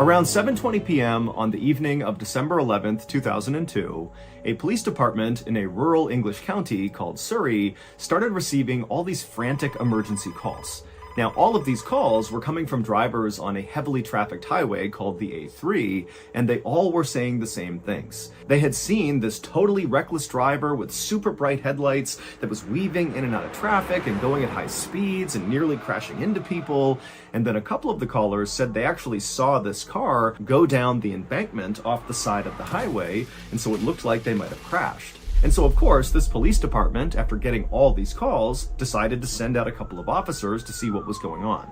Around 7:20 p.m. on the evening of December 11th, 2002, a police department in a rural English county called Surrey started receiving all these frantic emergency calls. Now, all of these calls were coming from drivers on a heavily trafficked highway called the A3, and they all were saying the same things. They had seen this totally reckless driver with super bright headlights that was weaving in and out of traffic and going at high speeds and nearly crashing into people. And then a couple of the callers said they actually saw this car go down the embankment off the side of the highway, and so it looked like they might have crashed. And so, of course, this police department, after getting all these calls, decided to send out a couple of officers to see what was going on.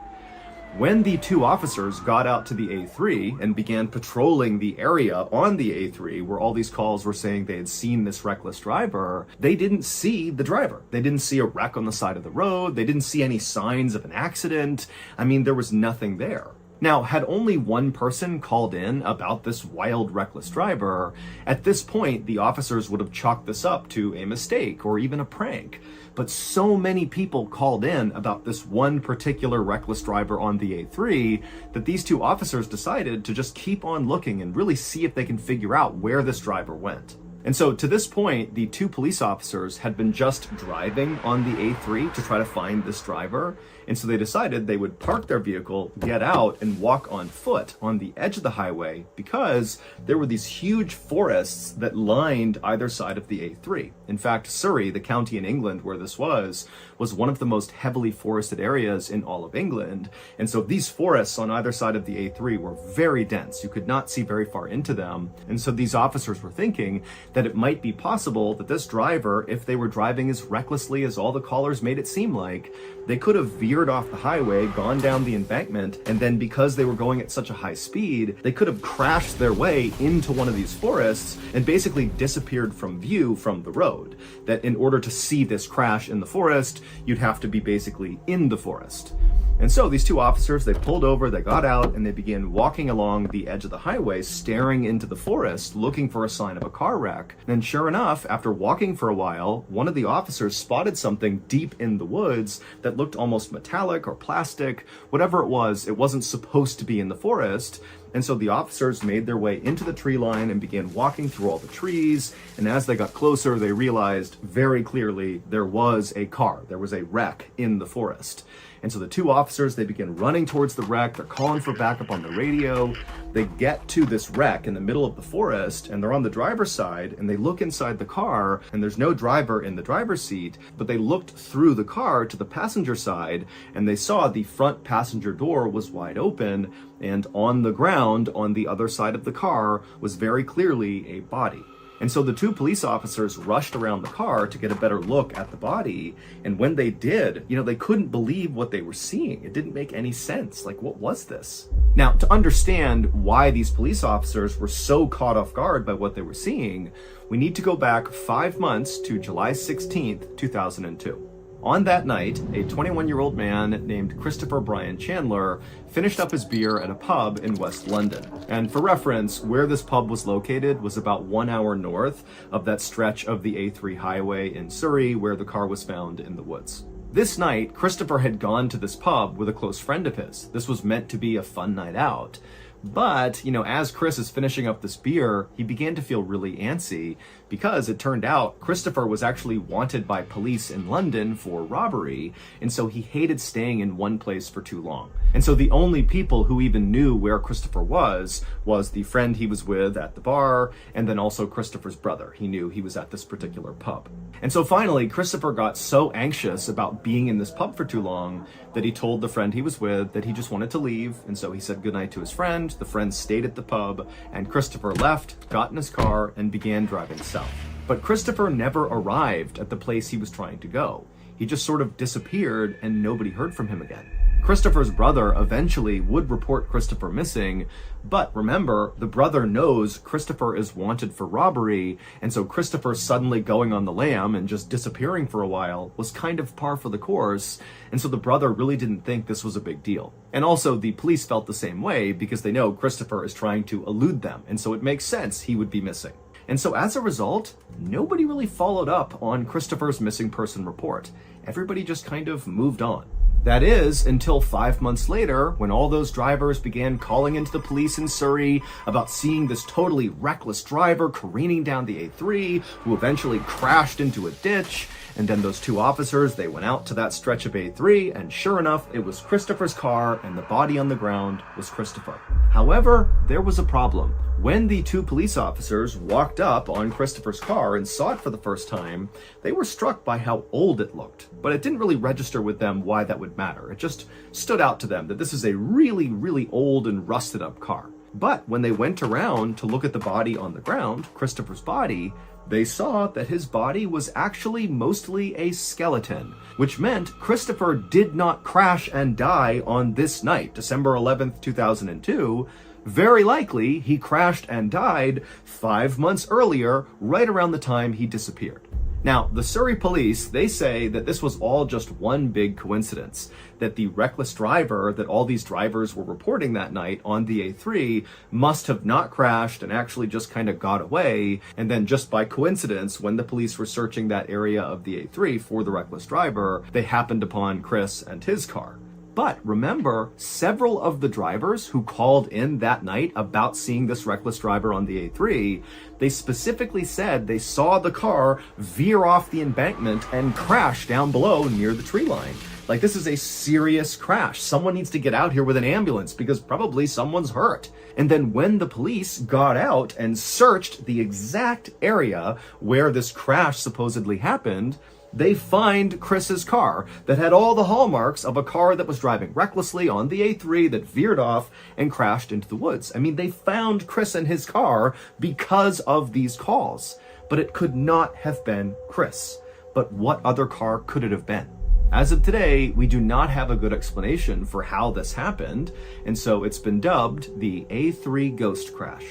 When the two officers got out to the A3 and began patrolling the area on the A3 where all these calls were saying they had seen this reckless driver, they didn't see the driver. They didn't see a wreck on the side of the road. They didn't see any signs of an accident. I mean, there was nothing there. Now, had only one person called in about this wild, reckless driver, at this point, the officers would have chalked this up to a mistake or even a prank. But so many people called in about this one particular reckless driver on the A3 that these two officers decided to just keep on looking and really see if they can figure out where this driver went. And so to this point, the two police officers had been just driving on the A3 to try to find this driver. And so they decided they would park their vehicle, get out, and walk on foot on the edge of the highway because there were these huge forests that lined either side of the A3. In fact, Surrey, the county in England where this was one of the most heavily forested areas in all of England. And so these forests on either side of the A3 were very dense. You could not see very far into them. And so these officers were thinking that it might be possible that this driver, if they were driving as recklessly as all the callers made it seem like, they could have veered off the highway, gone down the embankment, and then because they were going at such a high speed, they could have crashed their way into one of these forests and basically disappeared from view from the road. That in order to see this crash in the forest, you'd have to be basically in the forest. And so these two officers, they pulled over, they got out, and they began walking along the edge of the highway, staring into the forest, looking for a sign of a car wreck. And sure enough, after walking for a while, one of the officers spotted something deep in the woods that looked almost metallic or plastic. Whatever it wasn't supposed to be in the forest. And so the officers made their way into the tree line and began walking through all the trees. And as they got closer, they realized very clearly there was a car. There was a wreck in the forest. And so the two officers, they begin running towards the wreck. They're calling for backup on the radio. They get to this wreck in the middle of the forest, and they're on the driver's side, and they look inside the car, and there's no driver in the driver's seat, but they looked through the car to the passenger side, and they saw the front passenger door was wide open, and on the ground on the other side of the car was very clearly a body. And so the two police officers rushed around the car to get a better look at the body. And when they did, they couldn't believe what they were seeing. It didn't make any sense. Like, what was this? Now, to understand why these police officers were so caught off guard by what they were seeing, we need to go back 5 months to July 16th, 2002. On that night, a 21-year-old man named Christopher Brian Chandler finished up his beer at a pub in West London. And for reference, where this pub was located was about 1 hour north of that stretch of the A3 highway in Surrey where the car was found in the woods. This night, Christopher had gone to this pub with a close friend of his. This was meant to be a fun night out. But, as Chris is finishing up this beer, he began to feel really antsy because it turned out Christopher was actually wanted by police in London for robbery, and so he hated staying in one place for too long. And so the only people who even knew where Christopher was the friend he was with at the bar, and then also Christopher's brother. He knew he was at this particular pub. And so finally, Christopher got so anxious about being in this pub for too long that he told the friend he was with that he just wanted to leave, and so he said goodnight to his friend. The friend stayed at the pub, and Christopher left, got in his car, and began driving south. But Christopher never arrived at the place he was trying to go. He just sort of disappeared, and nobody heard from him again. Christopher's brother eventually would report Christopher missing, but remember, the brother knows Christopher is wanted for robbery, and so Christopher suddenly going on the lam and just disappearing for a while was kind of par for the course, and so the brother really didn't think this was a big deal. And also, the police felt the same way because they know Christopher is trying to elude them, and so it makes sense he would be missing. And so as a result, nobody really followed up on Christopher's missing person report. Everybody just kind of moved on. That is, until 5 months later, when all those drivers began calling into the police in Surrey about seeing this totally reckless driver careening down the A3, who eventually crashed into a ditch. And then those two officers, they went out to that stretch of A3, and sure enough, it was Christopher's car, and the body on the ground was Christopher. However, there was a problem. When the two police officers walked up on Christopher's car and saw it for the first time, they were struck by how old it looked. But it didn't really register with them why that would matter. It just stood out to them that this is a really, really old and rusted up car. But when they went around to look at the body on the ground, Christopher's body, they saw that his body was actually mostly a skeleton, which meant Christopher did not crash and die on this night, December 11th, 2002. Very likely, he crashed and died 5 months earlier, right around the time he disappeared. Now, the Surrey police, they say that this was all just one big coincidence, that the reckless driver that all these drivers were reporting that night on the A3 must have not crashed and actually just kind of got away, and then just by coincidence, when the police were searching that area of the A3 for the reckless driver, they happened upon Chris and his car. But remember, several of the drivers who called in that night about seeing this reckless driver on the A3, they specifically said they saw the car veer off the embankment and crash down below near the tree line. Like, this is a serious crash. Someone needs to get out here with an ambulance because probably someone's hurt. And then when the police got out and searched the exact area where this crash supposedly happened, they find Chris's car that had all the hallmarks of a car that was driving recklessly on the A3 that veered off and crashed into the woods. I mean, they found Chris and his car because of these calls, but it could not have been Chris. But what other car could it have been? As of today, we do not have a good explanation for how this happened, and so it's been dubbed the A3 ghost crash.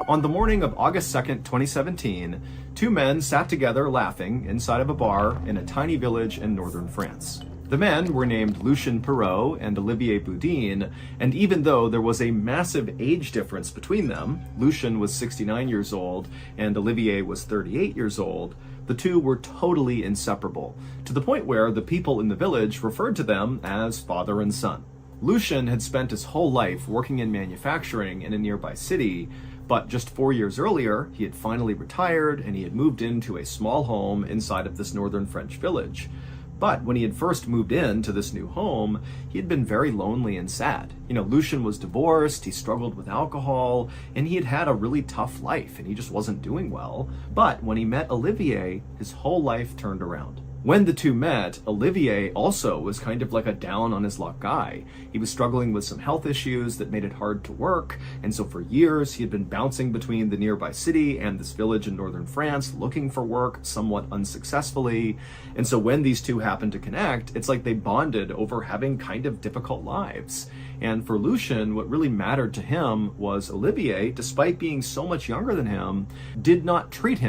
On the morning of August 2nd, 2017, two men sat together laughing inside of a bar in a tiny village in northern France. The men were named Lucien Perrault and Olivier Boudin, and even though there was a massive age difference between them, Lucien was 69 years old and Olivier was 38 years old, the two were totally inseparable, to the point where the people in the village referred to them as father and son. Lucien had spent his whole life working in manufacturing in a nearby city, but just 4 years earlier, he had finally retired and he had moved into a small home inside of this northern French village. But when he had first moved into this new home, he had been very lonely and sad. You know, Lucien was divorced, he struggled with alcohol, and he had had a really tough life and he just wasn't doing well. But when he met Olivier, his whole life turned around. When the two met, Olivier also was kind of like a down on his luck guy. He was struggling with some health issues that made it hard to work, and so for years he had been bouncing between the nearby city and this village in northern France looking for work, somewhat unsuccessfully. And so when these two happened to connect, it's like they bonded over having kind of difficult lives. And for Lucien, what really mattered to him was Olivier, despite being so much younger than him, did not treat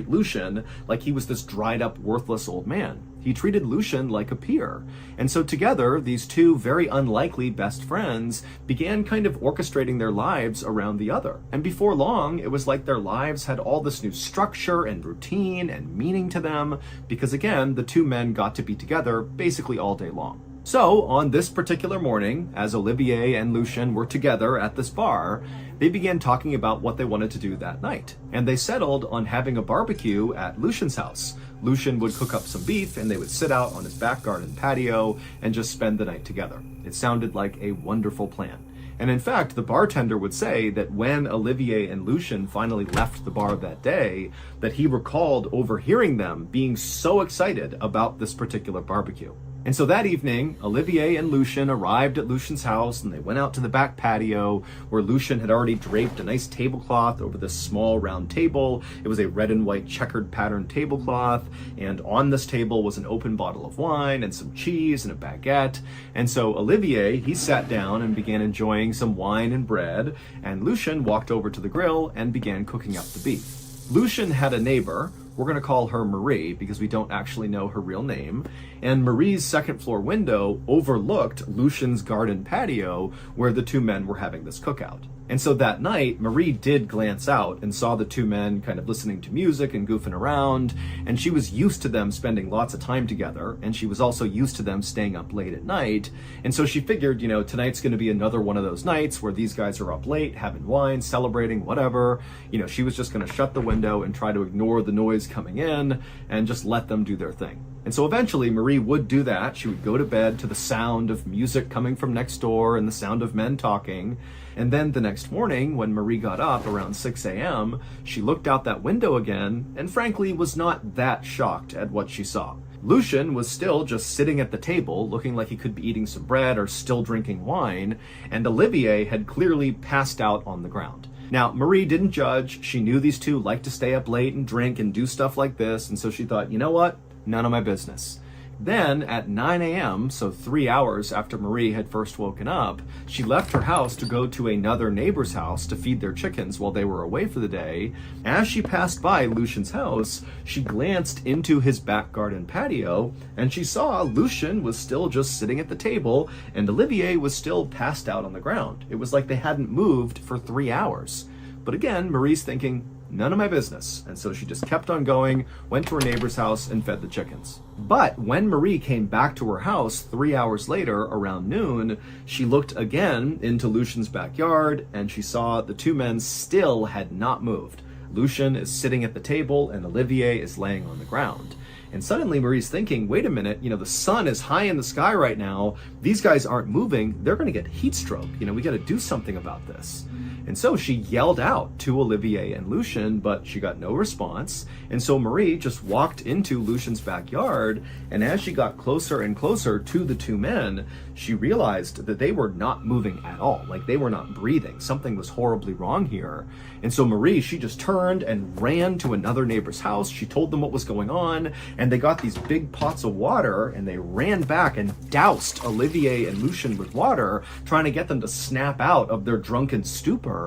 Lucien like he was this dried up, worthless old man. He treated Lucien like a peer. And so together, these two very unlikely best friends began kind of orchestrating their lives around the other. And before long, it was like their lives had all this new structure and routine and meaning to them, because again, the two men got to be together basically all day long. So, on this particular morning, as Olivier and Lucien were together at this bar, they began talking about what they wanted to do that night. And they settled on having a barbecue at Lucien's house. Lucien would cook up some beef and they would sit out on his back garden patio and just spend the night together. It sounded like a wonderful plan. And in fact, the bartender would say that when Olivier and Lucien finally left the bar that day, that he recalled overhearing them being so excited about this particular barbecue. And so that evening, Olivier and Lucien arrived at Lucien's house and they went out to the back patio where Lucien had already draped a nice tablecloth over this small round table. It was a red and white checkered patterned tablecloth, and on this table was an open bottle of wine and some cheese and a baguette. And so Olivier, he sat down and began enjoying some wine and bread, and Lucien walked over to the grill and began cooking up the beef. Lucien had a neighbor. We're going to call her Marie because we don't actually know her real name. And Marie's second floor window overlooked Lucien's garden patio where the two men were having this cookout. And so that night, Marie did glance out and saw the two men kind of listening to music and goofing around, and she was used to them spending lots of time together, and she was also used to them staying up late at night. And so she figured, tonight's going to be another one of those nights where these guys are up late, having wine, celebrating, whatever. She was just going to shut the window and try to ignore the noise coming in and just let them do their thing. And so eventually Marie would do that. She would go to bed to the sound of music coming from next door and the sound of men talking. And then the next morning, when Marie got up around 6 a.m., she looked out that window again and frankly was not that shocked at what she saw. Lucien was still just sitting at the table, looking like he could be eating some bread or still drinking wine, and Olivier had clearly passed out on the ground. Now, Marie didn't judge. She knew these two liked to stay up late and drink and do stuff like this, and so she thought, you know what? None of my business. Then at 9 a.m., so 3 hours after Marie had first woken up, she left her house to go to another neighbor's house to feed their chickens while they were away for the day. As she passed by Lucien's house, she glanced into his back garden patio, and she saw Lucien was still just sitting at the table, and Olivier was still passed out on the ground. It was like they hadn't moved for 3 hours. But again, Marie's thinking, none of my business. And so she just kept on going, went to her neighbor's house and fed the chickens. But when Marie came back to her house 3 hours later around noon, she looked again into Lucien's backyard and she saw the two men still had not moved. Lucien is sitting at the table and Olivier is laying on the ground. And suddenly Marie's thinking, wait a minute, the sun is high in the sky right now. These guys aren't moving. They're going to get heat stroke. We got to do something about this. And so she yelled out to Olivier and Lucien, but she got no response. And so Marie just walked into Lucien's backyard, and as she got closer and closer to the two men, she realized that they were not moving at all. Like they were not breathing. Something was horribly wrong here. And so Marie, she just turned and ran to another neighbor's house. She told them what was going on, and they got these big pots of water, and they ran back and doused Olivier and Lucien with water, trying to get them to snap out of their drunken stupor.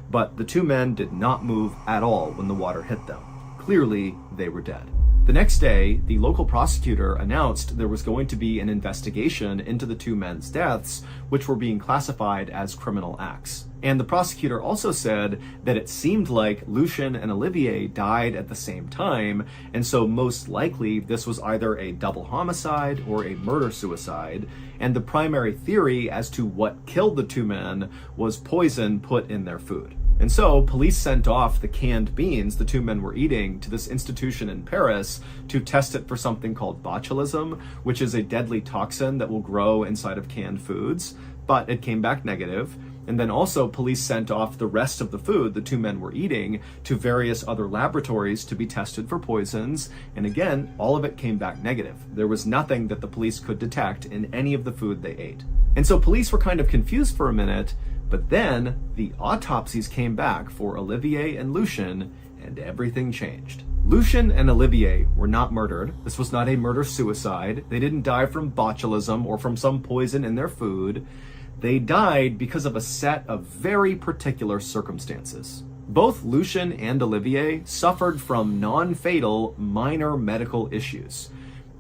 But the two men did not move at all when the water hit them. Clearly, they were dead. The next day, the local prosecutor announced there was going to be an investigation into the two men's deaths, which were being classified as criminal acts. And the prosecutor also said that it seemed like Lucien and Olivier died at the same time, and so most likely this was either a double homicide or a murder-suicide, and the primary theory as to what killed the two men was poison put in their food. And so police sent off the canned beans the two men were eating to this institution in Paris to test it for something called botulism, which is a deadly toxin that will grow inside of canned foods, but it came back negative. And then also police sent off the rest of the food the two men were eating to various other laboratories to be tested for poisons. And again, all of it came back negative. There was nothing that the police could detect in any of the food they ate. And so police were kind of confused for a minute, but then the autopsies came back for Olivier and Lucien, and everything changed. Lucien and Olivier were not murdered. This was not a murder-suicide. They didn't die from botulism or from some poison in their food. They died because of a set of very particular circumstances. Both Lucien and Olivier suffered from non-fatal minor medical issues.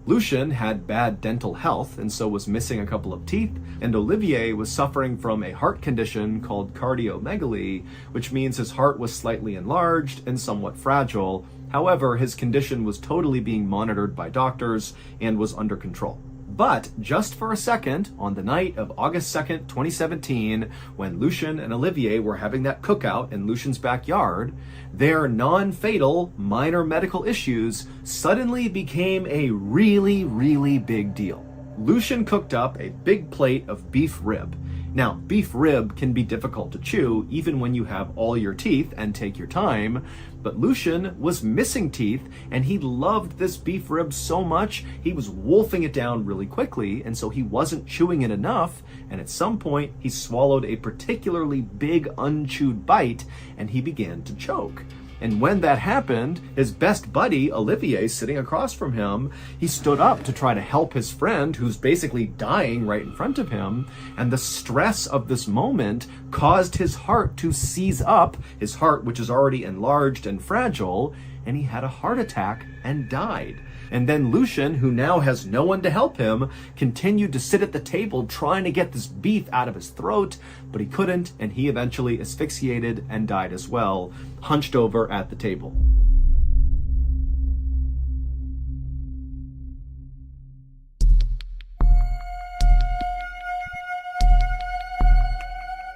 Lucien had bad dental health and so was missing a couple of teeth, and Olivier was suffering from a heart condition called cardiomegaly, which means his heart was slightly enlarged and somewhat fragile. However, his condition was totally being monitored by doctors and was under control. But just for a second, on the night of August 2nd, 2017, when Lucien and Olivier were having that cookout in Lucien's backyard, their non-fatal minor medical issues suddenly became a really, really big deal. Lucien cooked up a big plate of beef rib. Now, beef rib can be difficult to chew even when you have all your teeth and take your time, but Lucien was missing teeth and he loved this beef rib so much he was wolfing it down really quickly, and so he wasn't chewing it enough, and at some point he swallowed a particularly big unchewed bite and he began to choke. And when that happened, his best buddy, Olivier, sitting across from him, he stood up to try to help his friend who's basically dying right in front of him. And the stress of this moment caused his heart to seize up, his heart which is already enlarged and fragile, and he had a heart attack and died. And then Lucian, who now has no one to help him, continued to sit at the table trying to get this beef out of his throat, but he couldn't, and he eventually asphyxiated and died as well, hunched over at the table.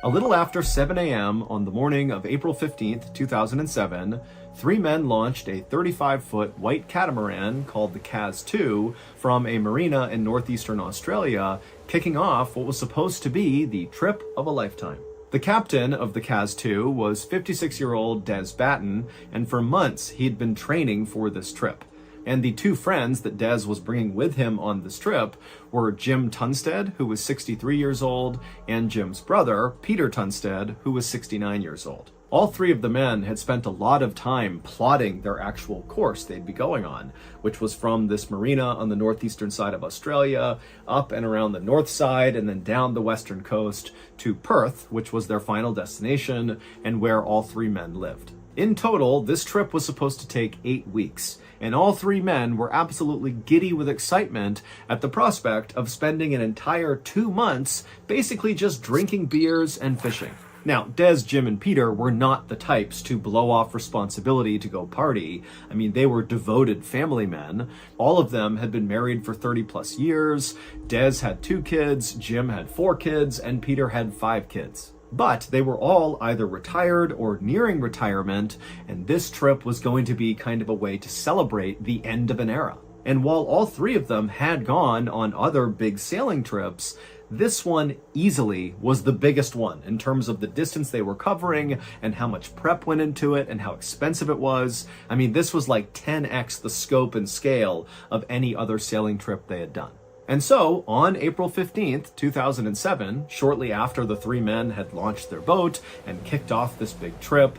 A little after 7 a.m. on the morning of April 15th, 2007, 3 men launched a 35-foot white catamaran called the Cas 2 from a marina in northeastern Australia, kicking off what was supposed to be the trip of a lifetime. The captain of the Cas 2 was 56-year-old Des Batten, and for months he'd been training for this trip. And the 2 friends that Des was bringing with him on this trip were Jim Tunstead, who was 63 years old, and Jim's brother, Peter Tunstead, who was 69 years old. All 3 of the men had spent a lot of time plotting their actual course they'd be going on, which was from this marina on the northeastern side of Australia, up and around the north side, and then down the western coast to Perth, which was their final destination and where all 3 men lived. In total, this trip was supposed to take 8 weeks, and all 3 men were absolutely giddy with excitement at the prospect of spending an entire 2 months basically just drinking beers and fishing. Now, Des, Jim, and Peter were not the types to blow off responsibility to go party. I mean, they were devoted family men. All of them had been married for 30 plus years. Des had 2 kids, Jim had 4 kids, and Peter had 5 kids. But they were all either retired or nearing retirement, and this trip was going to be kind of a way to celebrate the end of an era. And while all 3 of them had gone on other big sailing trips, this one easily was the biggest one in terms of the distance they were covering and how much prep went into it and how expensive it was. I mean, this was like 10x the scope and scale of any other sailing trip they had done. And so, on April 15th, 2007, shortly after the 3 men had launched their boat and kicked off this big trip,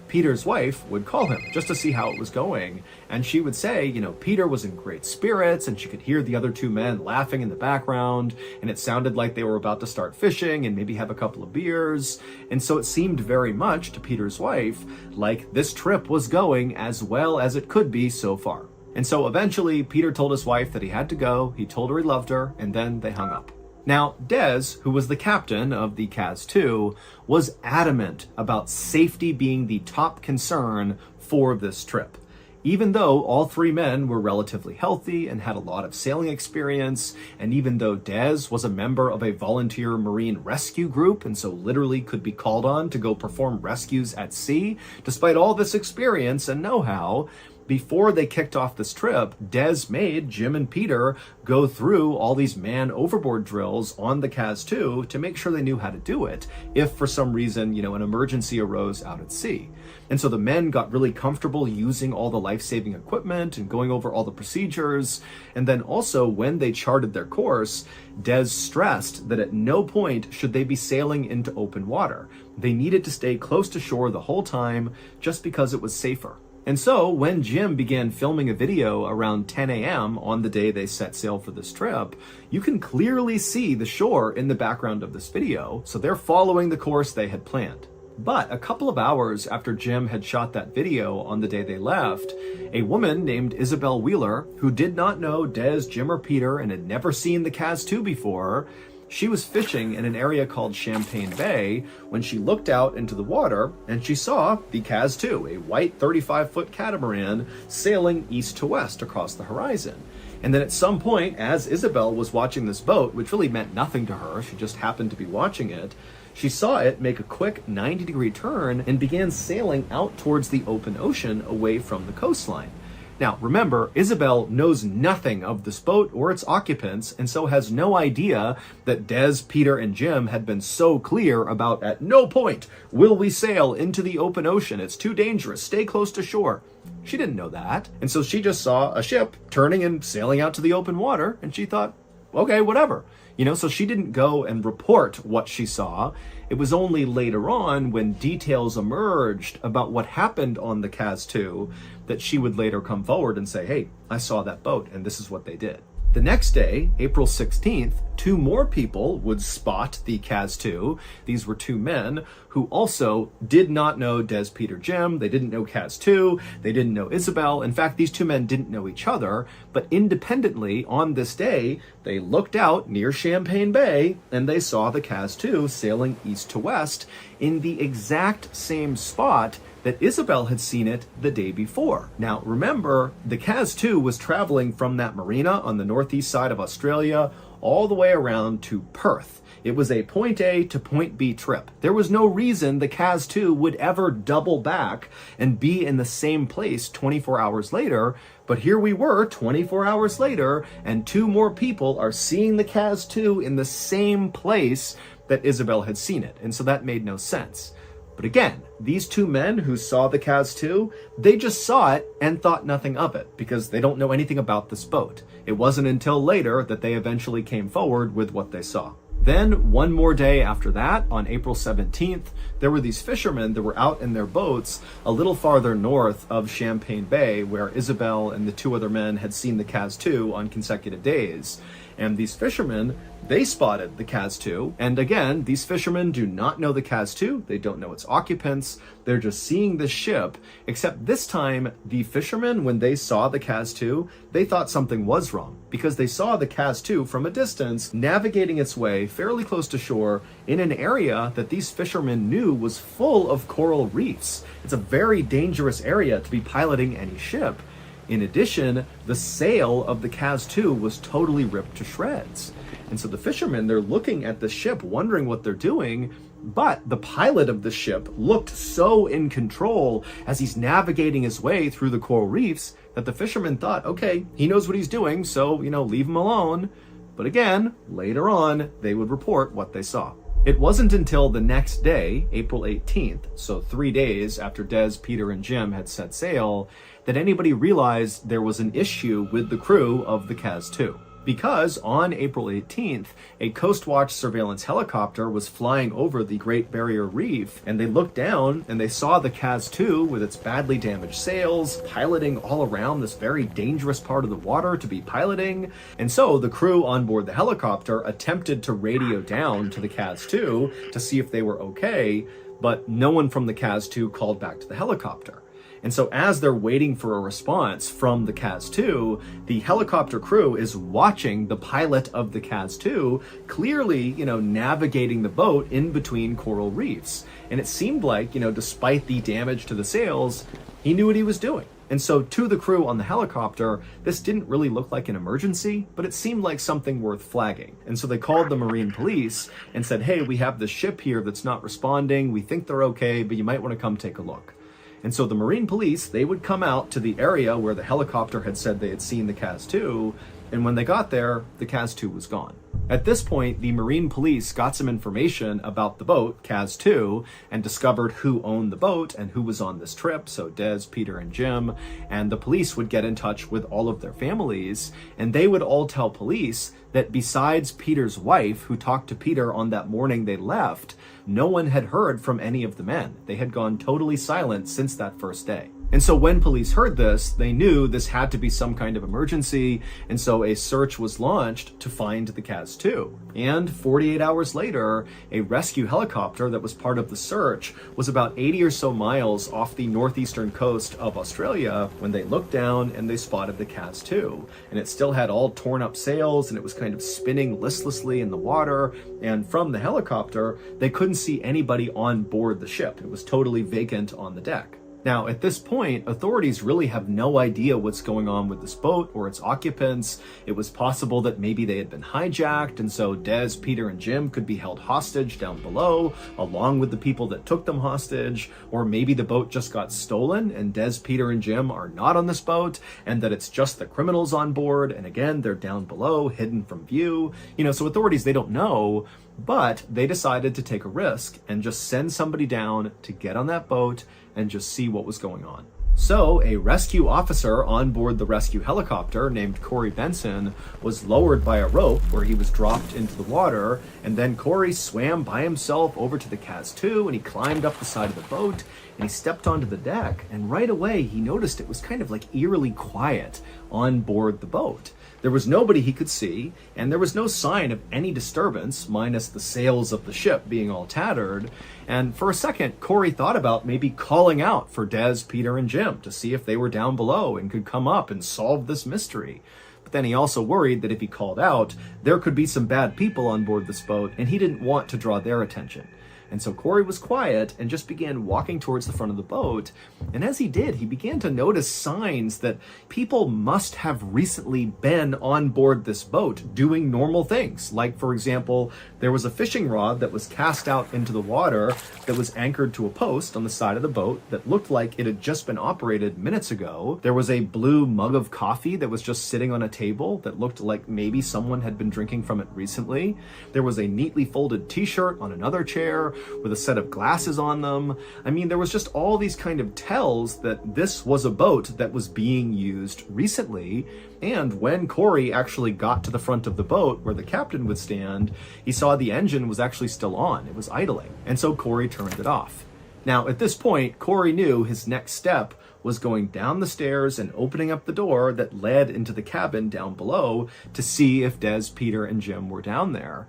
Peter's wife would call him just to see how it was going. And she would say, you know, Peter was in great spirits, and she could hear the other 2 men laughing in the background, and it sounded like they were about to start fishing and maybe have a couple of beers. And so it seemed very much to Peter's wife like this trip was going as well as it could be so far. And so eventually, Peter told his wife that he had to go, he told her he loved her, and then they hung up. Now, Des, who was the captain of the Cas 2, was adamant about safety being the top concern for this trip. Even though all 3 men were relatively healthy and had a lot of sailing experience, and even though Des was a member of a volunteer marine rescue group and so literally could be called on to go perform rescues at sea, despite all this experience and know-how, before they kicked off this trip, Des made Jim and Peter go through all these man overboard drills on the Cas 2 to make sure they knew how to do it if for some reason, you know, an emergency arose out at sea. And so the men got really comfortable using all the life-saving equipment and going over all the procedures. And then also when they charted their course, Des stressed that at no point should they be sailing into open water. They needed to stay close to shore the whole time just because it was safer. And so when Jim began filming a video around 10 a.m. on the day they set sail for this trip, you can clearly see the shore in the background of this video, so they're following the course they had planned. But a couple of hours after Jim had shot that video on the day they left, a woman named Isabel Wheeler, who did not know Des, Jim, or Peter and had never seen the Cas 2 before, she was fishing in an area called Champagne Bay when she looked out into the water and she saw the Cas 2, a white 35-foot catamaran sailing east to west across the horizon. And then at some point, as Isabel was watching this boat, which really meant nothing to her, she just happened to be watching it, she saw it make a quick 90-degree turn and began sailing out towards the open ocean away from the coastline. Now, remember, Isabel knows nothing of this boat or its occupants, and so has no idea that Des, Peter, and Jim had been so clear about at no point will we sail into the open ocean. It's too dangerous. Stay close to shore. She didn't know that. And so she just saw a ship turning and sailing out to the open water, and she thought, okay, whatever. You know, so she didn't go and report what she saw. It was only later on when details emerged about what happened on the Cas 2 that she would later come forward and say, hey, I saw that boat and this is what they did. The next day, April 16th, two more people would spot the Cas-2. These were two men who also did not know Des, Peter, Jim. They didn't know Cas-2. They didn't know Isabel. In fact, these two men didn't know each other, but independently on this day, they looked out near Champagne Bay and they saw the Cas-2 sailing east to west in the exact same spot that Isabel had seen it the day before. Now, remember, the Cas-2 was traveling from that marina on the northeast side of Australia all the way around to Perth. It was a point A to point B trip. There was no reason the Cas-2 would ever double back and be in the same place 24 hours later, but here we were 24 hours later, and two more people are seeing the Cas-2 in the same place that Isabel had seen it, and so that made no sense. But again, these two men who saw the Cas-2, they just saw it and thought nothing of it because they don't know anything about this boat. It wasn't until later that they eventually came forward with what they saw. Then, one more day after that, on April 17th, there were these fishermen that were out in their boats a little farther north of Champagne Bay, where Isabel and the two other men had seen the Cas-2 on consecutive days. And these fishermen, they spotted the Cas-2. And again, these fishermen do not know the Cas-2. They don't know its occupants. They're just seeing the ship. Except this time, the fishermen, when they saw the Cas-2, they thought something was wrong because they saw the Cas-2 from a distance navigating its way fairly close to shore in an area that these fishermen knew was full of coral reefs. It's a very dangerous area to be piloting any ship. In addition, the sail of the Cas-2 was totally ripped to shreds. And so the fishermen, they're looking at the ship, wondering what they're doing, but the pilot of the ship looked so in control as he's navigating his way through the coral reefs that the fishermen thought, okay, he knows what he's doing, so, leave him alone. But again, later on, they would report what they saw. It wasn't until the next day, April 18th, so 3 days after Des, Peter, and Jim had set sail, that anybody realized there was an issue with the crew of the Cas-2. Because on April 18th, a Coast Watch surveillance helicopter was flying over the Great Barrier Reef, and they looked down and they saw the Cas-2 with its badly damaged sails, piloting all around this very dangerous part of the water to be piloting. And so the crew on board the helicopter attempted to radio down to the Cas-2 to see if they were okay, but no one from the Cas-2 called back to the helicopter. And so as they're waiting for a response from the Cas-2, the helicopter crew is watching the pilot of the Cas-2 clearly, navigating the boat in between coral reefs. And it seemed like, despite the damage to the sails, he knew what he was doing. And so to the crew on the helicopter, this didn't really look like an emergency, but it seemed like something worth flagging. And so they called the Marine police and said, hey, we have this ship here that's not responding. We think they're okay, but you might want to come take a look. And so the Marine police, they would come out to the area where the helicopter had said they had seen the Cas-2, and when they got there, the Cas-2 was gone. At this point, the Marine police got some information about the boat, Cas-2, and discovered who owned the boat and who was on this trip, so Des, Peter, and Jim, and the police would get in touch with all of their families, and they would all tell police that besides Peter's wife, who talked to Peter on that morning they left, no one had heard from any of the men. They had gone totally silent since that first day. And so when police heard this, they knew this had to be some kind of emergency, and so a search was launched to find the Cas-2. And 48 hours later, a rescue helicopter that was part of the search was about 80 or so miles off the northeastern coast of Australia when they looked down and they spotted the Cas-2. And it still had all torn up sails, and it was kind of spinning listlessly in the water, and from the helicopter, they couldn't see anybody on board the ship. It was totally vacant on the deck. Now, at this point, authorities really have no idea what's going on with this boat or its occupants. It was possible that maybe they had been hijacked, and so Des, Peter, and Jim could be held hostage down below, along with the people that took them hostage. Or maybe the boat just got stolen, and Des, Peter, and Jim are not on this boat, and that it's just the criminals on board, and again, they're down below, hidden from view. So authorities, they don't know, but they decided to take a risk and just send somebody down to get on that boat and just see what was going on. So, a rescue officer on board the rescue helicopter named Corey Benson was lowered by a rope where he was dropped into the water, and then Corey swam by himself over to the Cas-2 and he climbed up the side of the boat and he stepped onto the deck, and right away he noticed it was kind of like eerily quiet on board the boat. There was nobody he could see, and there was no sign of any disturbance, minus the sails of the ship being all tattered. And for a second, Corey thought about maybe calling out for Des, Peter, and Jim to see if they were down below and could come up and solve this mystery. But then he also worried that if he called out, there could be some bad people on board this boat, and he didn't want to draw their attention. And so Corey was quiet and just began walking towards the front of the boat. And as he did, he began to notice signs that people must have recently been on board this boat doing normal things. Like, for example, there was a fishing rod that was cast out into the water that was anchored to a post on the side of the boat that looked like it had just been operated minutes ago. There was a blue mug of coffee that was just sitting on a table that looked like maybe someone had been drinking from it recently. There was a neatly folded t-shirt on another chair with a set of glasses on them. I mean, there was just all these kind of tells that this was a boat that was being used recently. And when Corey actually got to the front of the boat where the captain would stand, he saw the engine was actually still on. It was idling. And so Corey turned it off. Now, at this point, Corey knew his next step was going down the stairs and opening up the door that led into the cabin down below to see if Des, Peter, and Jim were down there.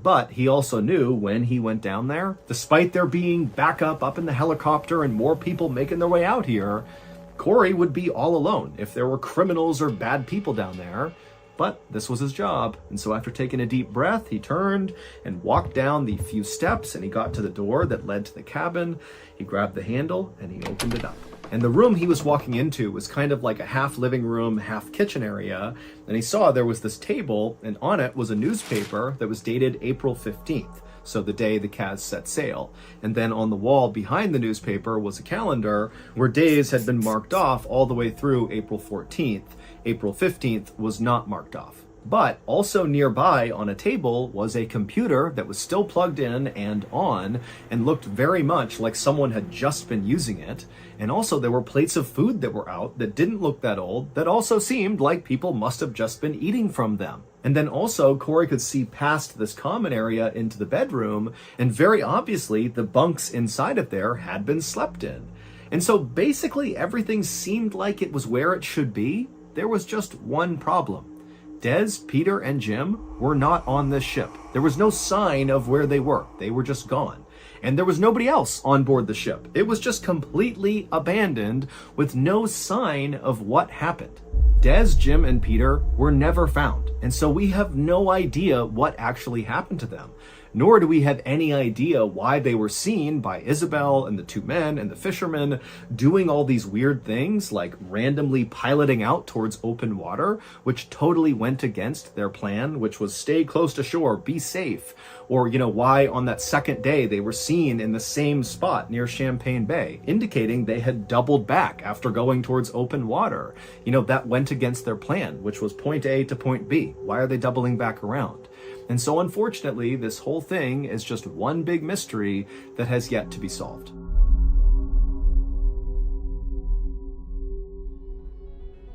But he also knew when he went down there, despite there being backup up in the helicopter and more people making their way out here, Corey would be all alone if there were criminals or bad people down there. But this was his job, and so after taking a deep breath, he turned and walked down the few steps, and he got to the door that led to the cabin. He grabbed the handle and he opened it up. And the room he was walking into was kind of like a half living room, half kitchen area. And he saw there was this table, and on it was a newspaper that was dated April 15th, so the day the Cas set sail. And then on the wall behind the newspaper was a calendar where days had been marked off all the way through April 14th. April 15th was not marked off. But also nearby on a table was a computer that was still plugged in and on and looked very much like someone had just been using it. And also there were plates of food that were out that didn't look that old, that also seemed like people must have just been eating from them. And then also Corey could see past this common area into the bedroom, and very obviously the bunks inside of there had been slept in. And so basically everything seemed like it was where it should be. There was just one problem. Des, Peter, and Jim were not on this ship. There was no sign of where they were. They were just gone. And there was nobody else on board the ship. It was just completely abandoned with no sign of what happened. Des, Jim, and Peter were never found. And so we have no idea what actually happened to them. Nor do we have any idea why they were seen by Isabel and the two men and the fishermen doing all these weird things, like randomly piloting out towards open water, which totally went against their plan, which was stay close to shore, be safe. Or, why on that second day they were seen in the same spot near Champagne Bay, indicating they had doubled back after going towards open water. That went against their plan, which was point A to point B. Why are they doubling back around? And so unfortunately, this whole thing is just one big mystery that has yet to be solved.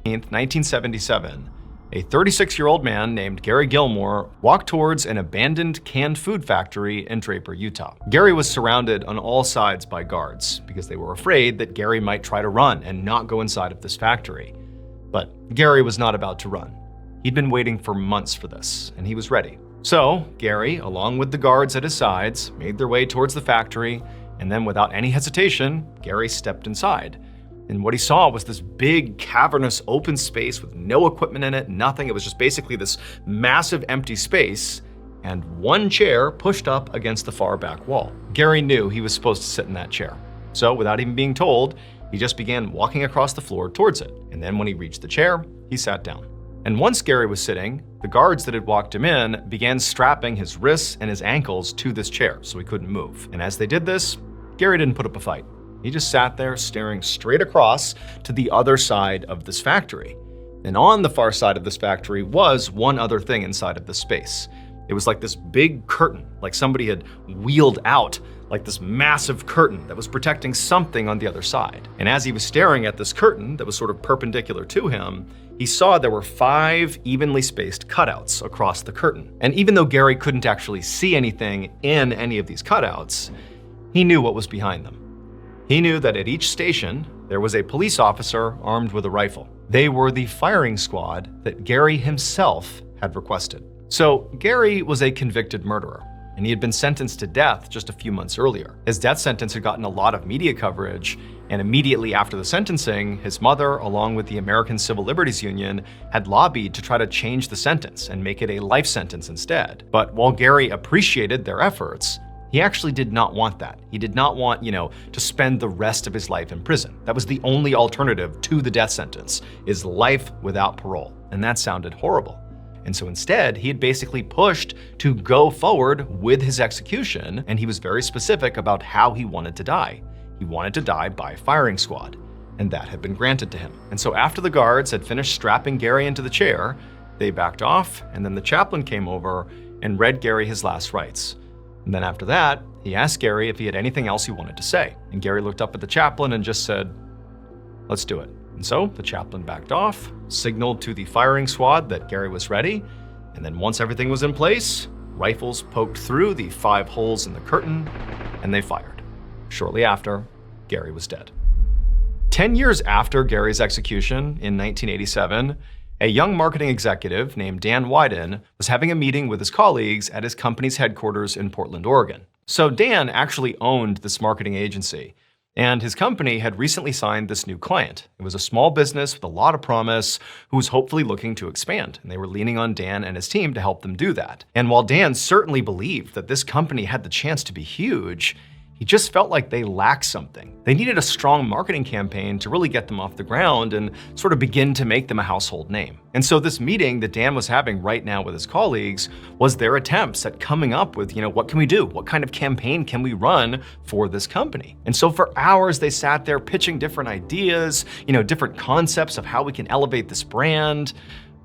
In 1977, a 36-year-old man named Gary Gilmore walked towards an abandoned canned food factory in Draper, Utah. Gary was surrounded on all sides by guards because they were afraid that Gary might try to run and not go inside of this factory. But Gary was not about to run. He'd been waiting for months for this, and he was ready. So Gary, along with the guards at his sides, made their way towards the factory, and then without any hesitation, Gary stepped inside. And what he saw was this big, cavernous, open space with no equipment in it, nothing. It was just basically this massive empty space, and one chair pushed up against the far back wall. Gary knew he was supposed to sit in that chair. So without even being told, he just began walking across the floor towards it. And then when he reached the chair, he sat down. And once Gary was sitting, the guards that had walked him in began strapping his wrists and his ankles to this chair so he couldn't move. And as they did this, Gary didn't put up a fight. He just sat there staring straight across to the other side of this factory. And on the far side of this factory was one other thing inside of the space. It was like this big curtain, like somebody had wheeled out like this massive curtain that was protecting something on the other side. And as he was staring at this curtain that was sort of perpendicular to him, he saw there were 5 evenly spaced cutouts across the curtain. And even though Gary couldn't actually see anything in any of these cutouts, he knew what was behind them. He knew that at each station, there was a police officer armed with a rifle. They were the firing squad that Gary himself had requested. So Gary was a convicted murderer, and he had been sentenced to death just a few months earlier. His death sentence had gotten a lot of media coverage, and immediately after the sentencing, his mother, along with the American Civil Liberties Union, had lobbied to try to change the sentence and make it a life sentence instead. But while Gary appreciated their efforts, he actually did not want that. He did not want, to spend the rest of his life in prison. That was the only alternative to the death sentence, is life without parole. And that sounded horrible. And so instead, he had basically pushed to go forward with his execution, and he was very specific about how he wanted to die. He wanted to die by firing squad, and that had been granted to him. And so after the guards had finished strapping Gary into the chair, they backed off, and then the chaplain came over and read Gary his last rites. And then after that, he asked Gary if he had anything else he wanted to say. And Gary looked up at the chaplain and just said, "Let's do it." And so the chaplain backed off, signaled to the firing squad that Gary was ready, and then once everything was in place, rifles poked through the 5 holes in the curtain, and they fired. Shortly after, Gary was dead. 10 years after Gary's execution in 1987, a young marketing executive named Dan Wyden was having a meeting with his colleagues at his company's headquarters in Portland, Oregon. So Dan actually owned this marketing agency, and his company had recently signed this new client. It was a small business with a lot of promise who was hopefully looking to expand, and they were leaning on Dan and his team to help them do that. And while Dan certainly believed that this company had the chance to be huge, he just felt like they lacked something. They needed a strong marketing campaign to really get them off the ground and sort of begin to make them a household name. And so this meeting that Dan was having right now with his colleagues was their attempts at coming up with, what can we do? What kind of campaign can we run for this company? And so for hours they sat there pitching different ideas, different concepts of how we can elevate this brand.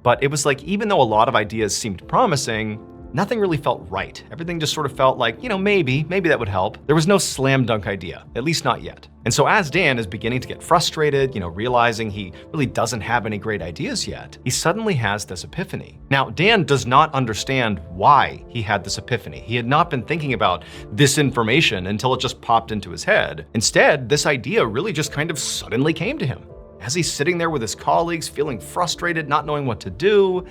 But it was like, even though a lot of ideas seemed promising, nothing really felt right. Everything just sort of felt like, maybe that would help. There was no slam dunk idea, at least not yet. And so as Dan is beginning to get frustrated, realizing he really doesn't have any great ideas yet, he suddenly has this epiphany. Now, Dan does not understand why he had this epiphany. He had not been thinking about this information until it just popped into his head. Instead, this idea really just kind of suddenly came to him. As he's sitting there with his colleagues, feeling frustrated, not knowing what to do,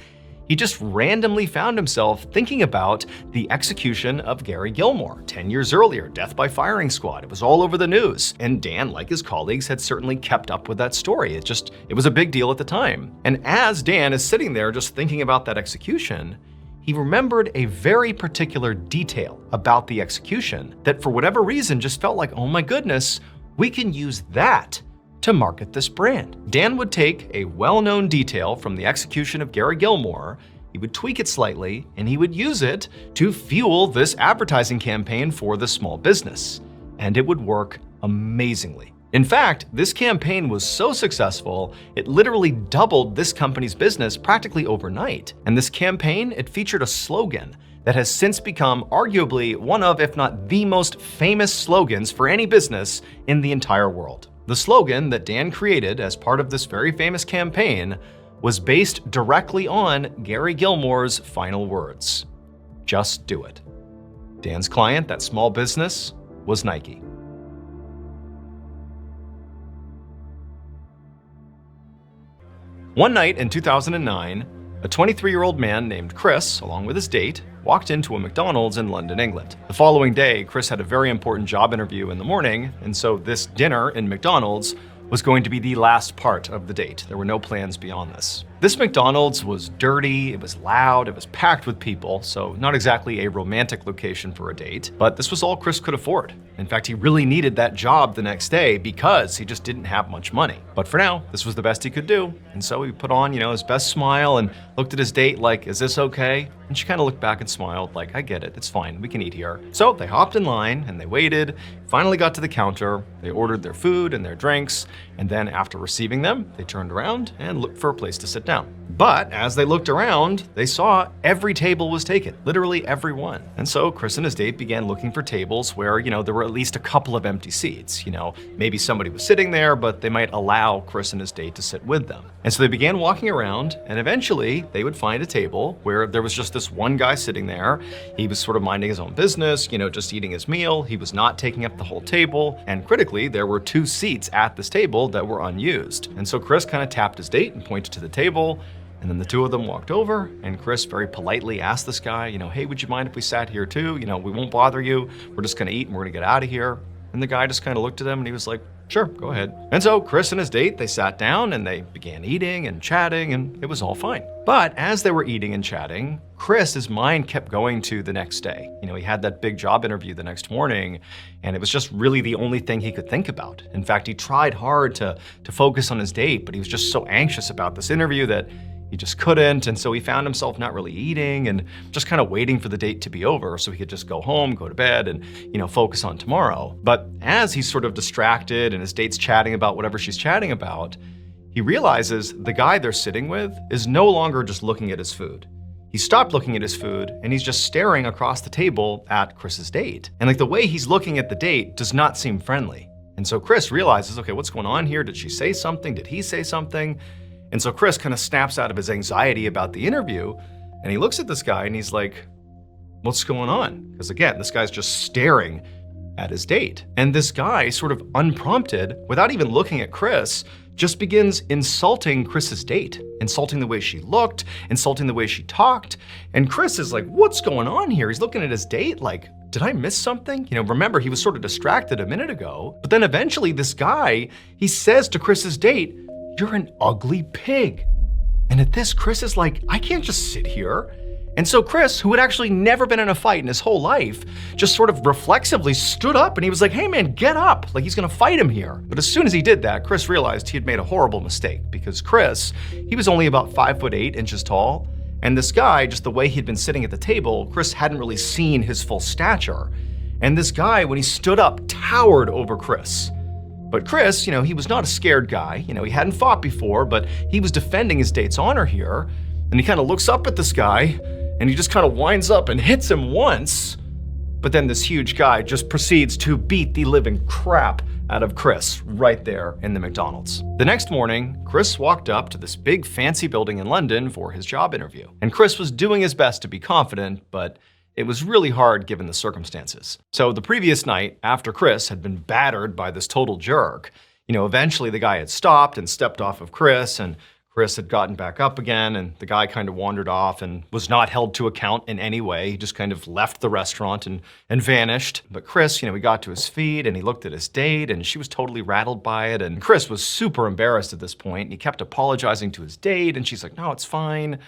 he just randomly found himself thinking about the execution of Gary Gilmore 10 years earlier, death by firing squad. It was all over the news. And Dan, like his colleagues, had certainly kept up with that story. It was a big deal at the time. And as Dan is sitting there just thinking about that execution, he remembered a very particular detail about the execution that for whatever reason just felt like, oh my goodness, we can use that to market this brand. Dan would take a well-known detail from the execution of Gary Gilmore, he would tweak it slightly, and he would use it to fuel this advertising campaign for the small business. And it would work amazingly. In fact, this campaign was so successful, it literally doubled this company's business practically overnight. And this campaign, it featured a slogan that has since become arguably one of, if not the most famous slogans for any business in the entire world. The slogan that Dan created as part of this very famous campaign was based directly on Gary Gilmore's final words: "Just do it." Dan's client, that small business, was Nike. One night in 2009, a 23-year-old man named Chris, along with his date, walked into a McDonald's in London, England. The following day, Chris had a very important job interview in the morning, and so this dinner in McDonald's was going to be the last part of the date. There were no plans beyond this. This McDonald's was dirty, it was loud, it was packed with people, so not exactly a romantic location for a date, but this was all Chris could afford. In fact, he really needed that job the next day because he just didn't have much money. But for now, this was the best he could do, and so he put on, his best smile and looked at his date like, "Is this okay?" And she kind of looked back and smiled like, "I get it, it's fine, we can eat here." So they hopped in line and they waited, finally got to the counter, they ordered their food and their drinks, and then after receiving them, they turned around and looked for a place to sit down. But as they looked around, they saw every table was taken, literally every one. And so Chris and his date began looking for tables where, there were at least a couple of empty seats. Maybe somebody was sitting there, but they might allow Chris and his date to sit with them. And so they began walking around, and eventually they would find a table where there was just this one guy sitting there. He was sort of minding his own business, just eating his meal. He was not taking up the whole table. And critically, there were 2 seats at this table that were unused. And so Chris kind of tapped his date and pointed to the table. And then the 2 of them walked over, and Chris very politely asked this guy, hey, would you mind if we sat here too? We won't bother you. We're just gonna eat and we're gonna get out of here. And the guy just kind of looked at him and he was like, sure, go ahead. And so Chris and his date, they sat down and they began eating and chatting, and it was all fine. But as they were eating and chatting, Chris, his mind kept going to the next day. He had that big job interview the next morning, and it was just really the only thing he could think about. In fact, he tried hard to focus on his date, but he was just so anxious about this interview that he just couldn't, and so he found himself not really eating and just kind of waiting for the date to be over so he could just go home, go to bed, and focus on tomorrow. But as he's sort of distracted and his date's chatting about whatever she's chatting about, he realizes the guy they're sitting with is no longer just looking at his food. He stopped looking at his food and he's just staring across the table at Chris's date. And the way he's looking at the date does not seem friendly. And so Chris realizes, okay, what's going on here? Did she say something? Did he say something? And so Chris kind of snaps out of his anxiety about the interview, and he looks at this guy and he's like, what's going on? Because again, this guy's just staring at his date. And this guy, sort of unprompted, without even looking at Chris, just begins insulting Chris's date, insulting the way she looked, insulting the way she talked. And Chris is like, what's going on here? He's looking at his date like, did I miss something? Remember, he was sort of distracted a minute ago. But then eventually this guy, he says to Chris's date, you're an ugly pig. And at this, Chris is like, I can't just sit here. And so Chris, who had actually never been in a fight in his whole life, just sort of reflexively stood up and he was like, hey man, get up, like he's gonna fight him here. But as soon as he did that, Chris realized he had made a horrible mistake, because Chris, he was only about 5'8" tall. And this guy, just the way he'd been sitting at the table, Chris hadn't really seen his full stature. And this guy, when he stood up, towered over Chris. But Chris, he was not a scared guy. He hadn't fought before, but he was defending his date's honor here. And he kind of looks up at this guy, and he just kind of winds up and hits him once. But then this huge guy just proceeds to beat the living crap out of Chris right there in the McDonald's. The next morning, Chris walked up to this big fancy building in London for his job interview. And Chris was doing his best to be confident, but it was really hard given the circumstances. So the previous night, after Chris had been battered by this total jerk, eventually the guy had stopped and stepped off of Chris, and Chris had gotten back up again, and the guy kind of wandered off and was not held to account in any way. He just kind of left the restaurant and vanished. But Chris, he got to his feet and he looked at his date, and she was totally rattled by it. And Chris was super embarrassed at this point. And he kept apologizing to his date, and she's like, no, it's fine.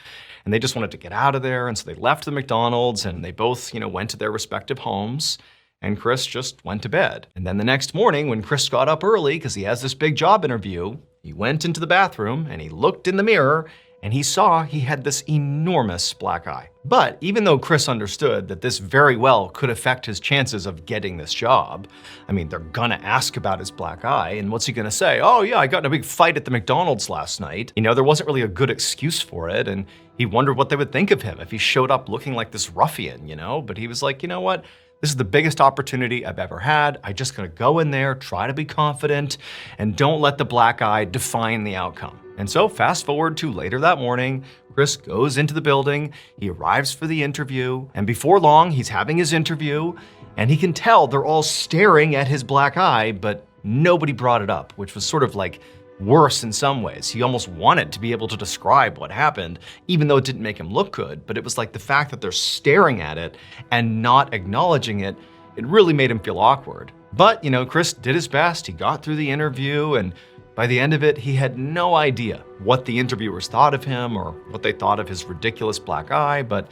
And they just wanted to get out of there. And so they left the McDonald's and they both, went to their respective homes. And Chris just went to bed. And then the next morning, when Chris got up early because he has this big job interview, he went into the bathroom and he looked in the mirror and he saw he had this enormous black eye. But even though Chris understood that this very well could affect his chances of getting this job, they're gonna ask about his black eye, and what's he gonna say? Oh yeah, I got in a big fight at the McDonald's last night. There wasn't really a good excuse for it, and he wondered what they would think of him if he showed up looking like this ruffian, But he was like, you know what? This is the biggest opportunity I've ever had. I just gotta go in there, try to be confident, and don't let the black eye define the outcome. And so fast forward to later that morning, Chris goes into the building, he arrives for the interview, and before long, he's having his interview, and he can tell they're all staring at his black eye, but nobody brought it up, which was sort of like worse in some ways. He almost wanted to be able to describe what happened, even though it didn't make him look good, but it was like the fact that they're staring at it and not acknowledging it, it really made him feel awkward. But, Chris did his best, he got through the interview, and by the end of it, he had no idea what the interviewers thought of him or what they thought of his ridiculous black eye, but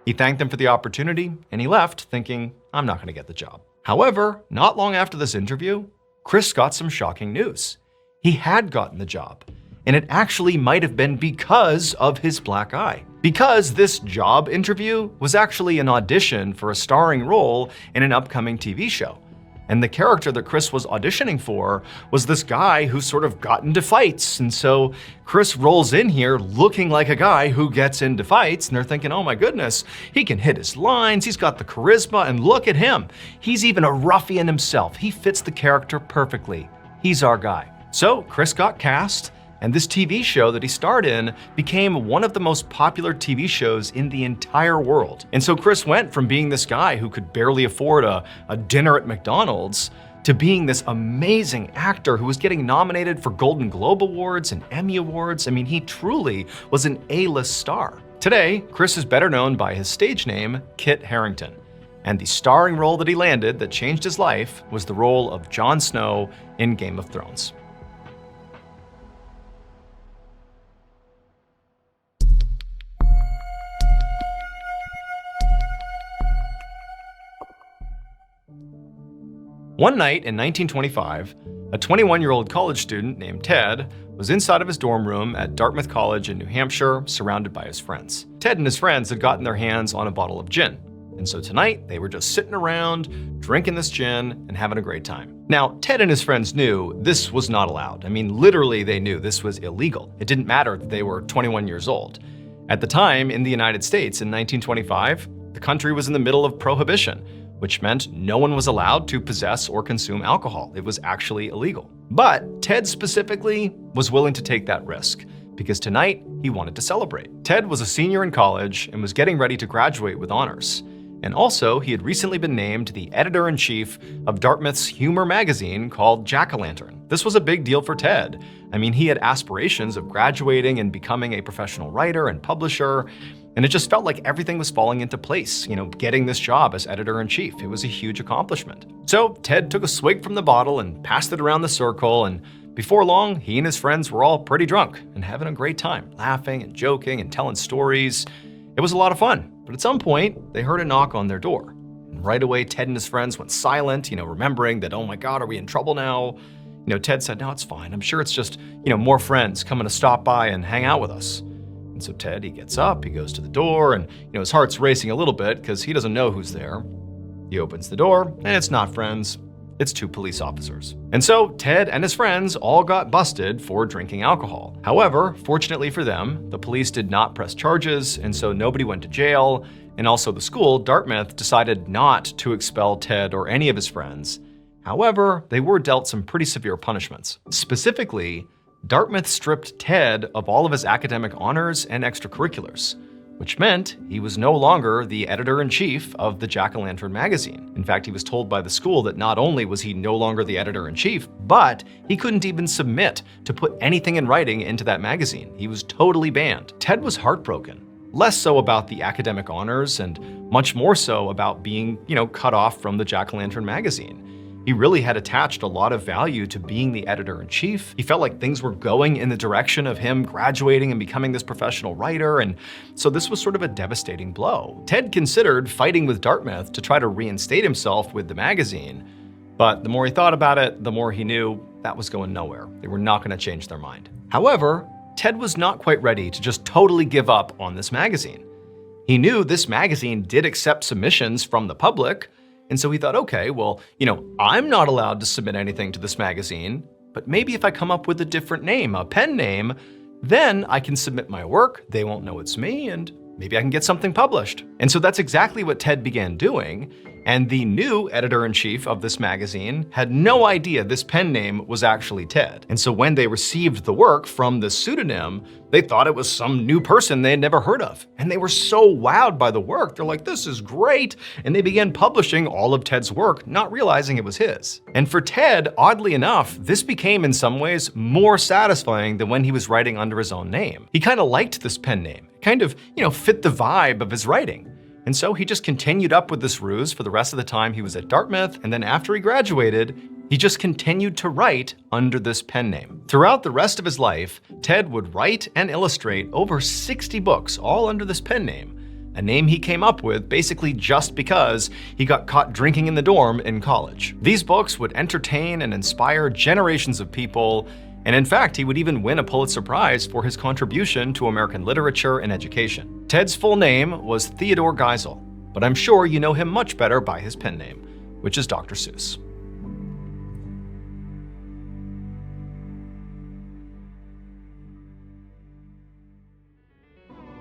he thanked them for the opportunity and he left thinking, I'm not gonna get the job. However, not long after this interview, Chris got some shocking news. He had gotten the job, and it actually might have been because of his black eye. Because this job interview was actually an audition for a starring role in an upcoming TV show. And the character that Chris was auditioning for was this guy who sort of got into fights. And so Chris rolls in here looking like a guy who gets into fights, and they're thinking, oh my goodness, he can hit his lines, he's got the charisma, and look at him. He's even a ruffian himself. He fits the character perfectly. He's our guy. So Chris got cast, and this TV show that he starred in became one of the most popular TV shows in the entire world. And so Chris went from being this guy who could barely afford a dinner at McDonald's to being this amazing actor who was getting nominated for Golden Globe Awards and Emmy Awards. I mean, he truly was an A-list star. Today, Chris is better known by his stage name, Kit Harington. And the starring role that he landed that changed his life was the role of Jon Snow in Game of Thrones. One night in 1925, a 21-year-old college student named Ted was inside of his dorm room at Dartmouth College in New Hampshire, surrounded by his friends. Ted and his friends had gotten their hands on a bottle of gin, and so tonight they were just sitting around, drinking this gin and having a great time. Now, Ted and his friends knew this was not allowed. I mean, literally they knew this was illegal. It didn't matter that they were 21 years old. At the time, in the United States in 1925, the country was in the middle of prohibition, which meant no one was allowed to possess or consume alcohol. It was actually illegal. But Ted specifically was willing to take that risk, because tonight he wanted to celebrate. Ted was a senior in college and was getting ready to graduate with honors. And also, he had recently been named the editor-in-chief of Dartmouth's humor magazine called Jack-o'-lantern. This was a big deal for Ted. I mean, he had aspirations of graduating and becoming a professional writer and publisher, and it just felt like everything was falling into place, getting this job as editor-in-chief. It was a huge accomplishment. So Ted took a swig from the bottle and passed it around the circle, and before long, he and his friends were all pretty drunk and having a great time, laughing and joking and telling stories. It was a lot of fun, but at some point, they heard a knock on their door. And right away, Ted and his friends went silent, remembering that, oh my God, are we in trouble now? Ted said, no, it's fine. I'm sure it's just, more friends coming to stop by and hang out with us. And so Ted, he gets up, he goes to the door, and his heart's racing a little bit because he doesn't know who's there. He opens the door, and it's not friends, it's two police officers. And so Ted and his friends all got busted for drinking alcohol. However, fortunately for them, the police did not press charges, and so nobody went to jail, and also the school, Dartmouth, decided not to expel Ted or any of his friends. However, they were dealt some pretty severe punishments. Specifically, Dartmouth stripped Ted of all of his academic honors and extracurriculars, which meant he was no longer the editor-in-chief of the Jack-o'-lantern magazine. In fact, he was told by the school that not only was he no longer the editor-in-chief, but he couldn't even submit to put anything in writing into that magazine. He was totally banned. Ted was heartbroken, less so about the academic honors and much more so about being, cut off from the Jack-o'-lantern magazine. He really had attached a lot of value to being the editor-in-chief. He felt like things were going in the direction of him graduating and becoming this professional writer, and so this was sort of a devastating blow. Ted considered fighting with Dartmouth to try to reinstate himself with the magazine, but the more he thought about it, the more he knew that was going nowhere. They were not going to change their mind. However, Ted was not quite ready to just totally give up on this magazine. He knew this magazine did accept submissions from the public, and so he thought, okay, well, I'm not allowed to submit anything to this magazine, but maybe if I come up with a different name, a pen name, then I can submit my work, they won't know it's me, and maybe I can get something published. And so that's exactly what Ted began doing, and the new editor-in-chief of this magazine had no idea this pen name was actually Ted. And so when they received the work from this pseudonym, they thought it was some new person they had never heard of. And they were so wowed by the work, they're like, this is great. And they began publishing all of Ted's work, not realizing it was his. And for Ted, oddly enough, this became in some ways more satisfying than when he was writing under his own name. He kind of liked this pen name. It kind of, fit the vibe of his writing. And so he just continued up with this ruse for the rest of the time he was at Dartmouth, and then after he graduated, he just continued to write under this pen name. Throughout the rest of his life, Ted would write and illustrate over 60 books, all under this pen name, a name he came up with basically just because he got caught drinking in the dorm in college. These books would entertain and inspire generations of people, and in fact, he would even win a Pulitzer Prize for his contribution to American literature and education. Ted's full name was Theodore Geisel, but I'm sure you know him much better by his pen name, which is Dr. Seuss.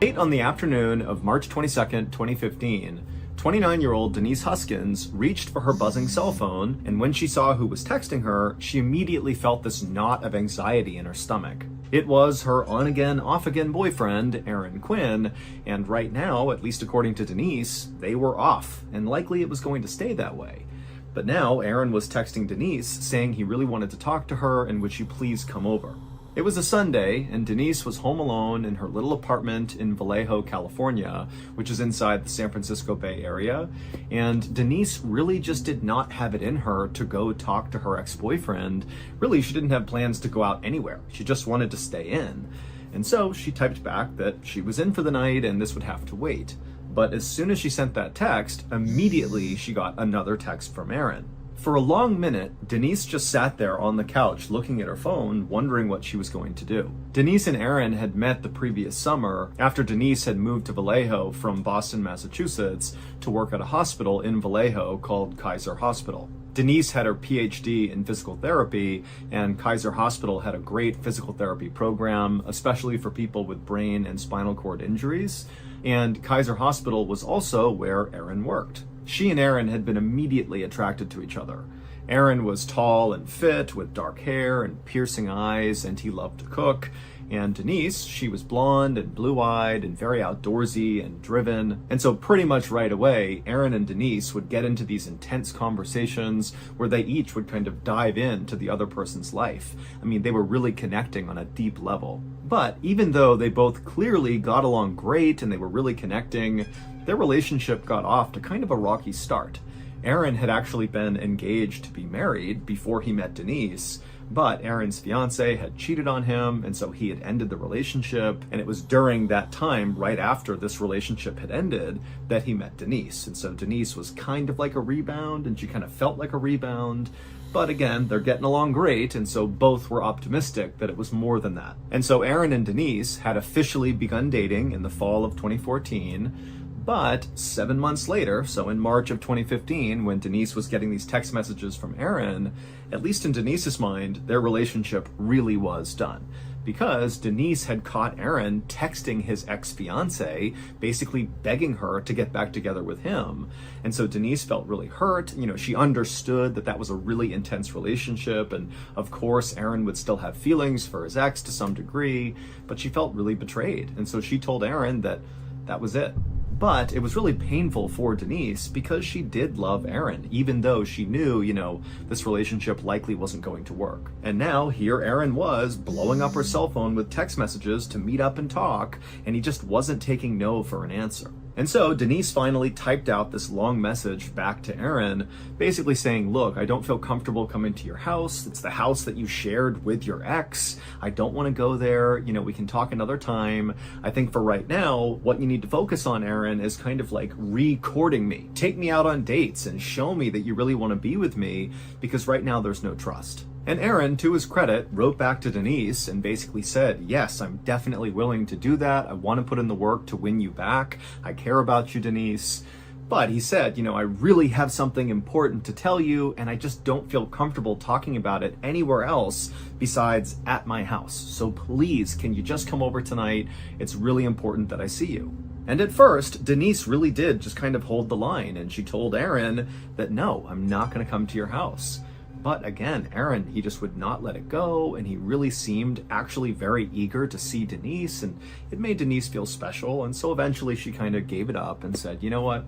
Late on the afternoon of March 22nd, 2015, 29-year-old Denise Huskins reached for her buzzing cell phone, and when she saw who was texting her, she immediately felt this knot of anxiety in her stomach. It was her on-again, off-again boyfriend, Aaron Quinn, and right now, at least according to Denise, they were off, and likely it was going to stay that way. But now, Aaron was texting Denise, saying he really wanted to talk to her and would she please come over. It was a Sunday, and Denise was home alone in her little apartment in Vallejo, California, which is inside the San Francisco Bay Area, and Denise really just did not have it in her to go talk to her ex-boyfriend. Really, she didn't have plans to go out anywhere. She just wanted to stay in. And so she typed back that she was in for the night and this would have to wait. But as soon as she sent that text, immediately she got another text from Aaron. For a long minute, Denise just sat there on the couch looking at her phone, wondering what she was going to do. Denise and Aaron had met the previous summer after Denise had moved to Vallejo from Boston, Massachusetts to work at a hospital in Vallejo called Kaiser Hospital. Denise had her PhD in physical therapy, and Kaiser Hospital had a great physical therapy program, especially for people with brain and spinal cord injuries. And Kaiser Hospital was also where Aaron worked. She and Aaron had been immediately attracted to each other. Aaron was tall and fit with dark hair and piercing eyes, and he loved to cook. And Denise, she was blonde and blue-eyed and very outdoorsy and driven. And so pretty much right away, Aaron and Denise would get into these intense conversations where they each would kind of dive into the other person's life. I mean, they were really connecting on a deep level. But even though they both clearly got along great and they were really connecting, their relationship got off to kind of a rocky start. Aaron had actually been engaged to be married before he met Denise, but Aaron's fiance had cheated on him, and so he had ended the relationship. And it was during that time, right after this relationship had ended, that he met Denise. And so Denise was kind of like a rebound, and she kind of felt like a rebound. But again, they're getting along great, and so both were optimistic that it was more than that. And so Aaron and Denise had officially begun dating in the fall of 2014. But 7 months later, so in March of 2015, when Denise was getting these text messages from Aaron, at least in Denise's mind, their relationship really was done. Because Denise had caught Aaron texting his ex-fiance, basically begging her to get back together with him. And so Denise felt really hurt. You know, she understood that that was a really intense relationship. And of course, Aaron would still have feelings for his ex to some degree, but she felt really betrayed. And so she told Aaron that that was it. But it was really painful for Denise because she did love Aaron, even though she knew, this relationship likely wasn't going to work. And now here Aaron was blowing up her cell phone with text messages to meet up and talk, and he just wasn't taking no for an answer. And so Denise finally typed out this long message back to Aaron, basically saying, look, I don't feel comfortable coming to your house. It's the house that you shared with your ex. I don't want to go there. We can talk another time. I think for right now, what you need to focus on, Aaron, is kind of like recording me. Take me out on dates and show me that you really want to be with me, because right now there's no trust. And Aaron, to his credit, wrote back to Denise and basically said, yes, I'm definitely willing to do that. I want to put in the work to win you back. I care about you, Denise. But he said, I really have something important to tell you, and I just don't feel comfortable talking about it anywhere else besides at my house. So please, can you just come over tonight? It's really important that I see you. And at first, Denise really did just kind of hold the line, and she told Aaron that, no, I'm not going to come to your house. But again, Aaron, he just would not let it go, and he really seemed actually very eager to see Denise, and it made Denise feel special. And so eventually she kind of gave it up and said, you know what?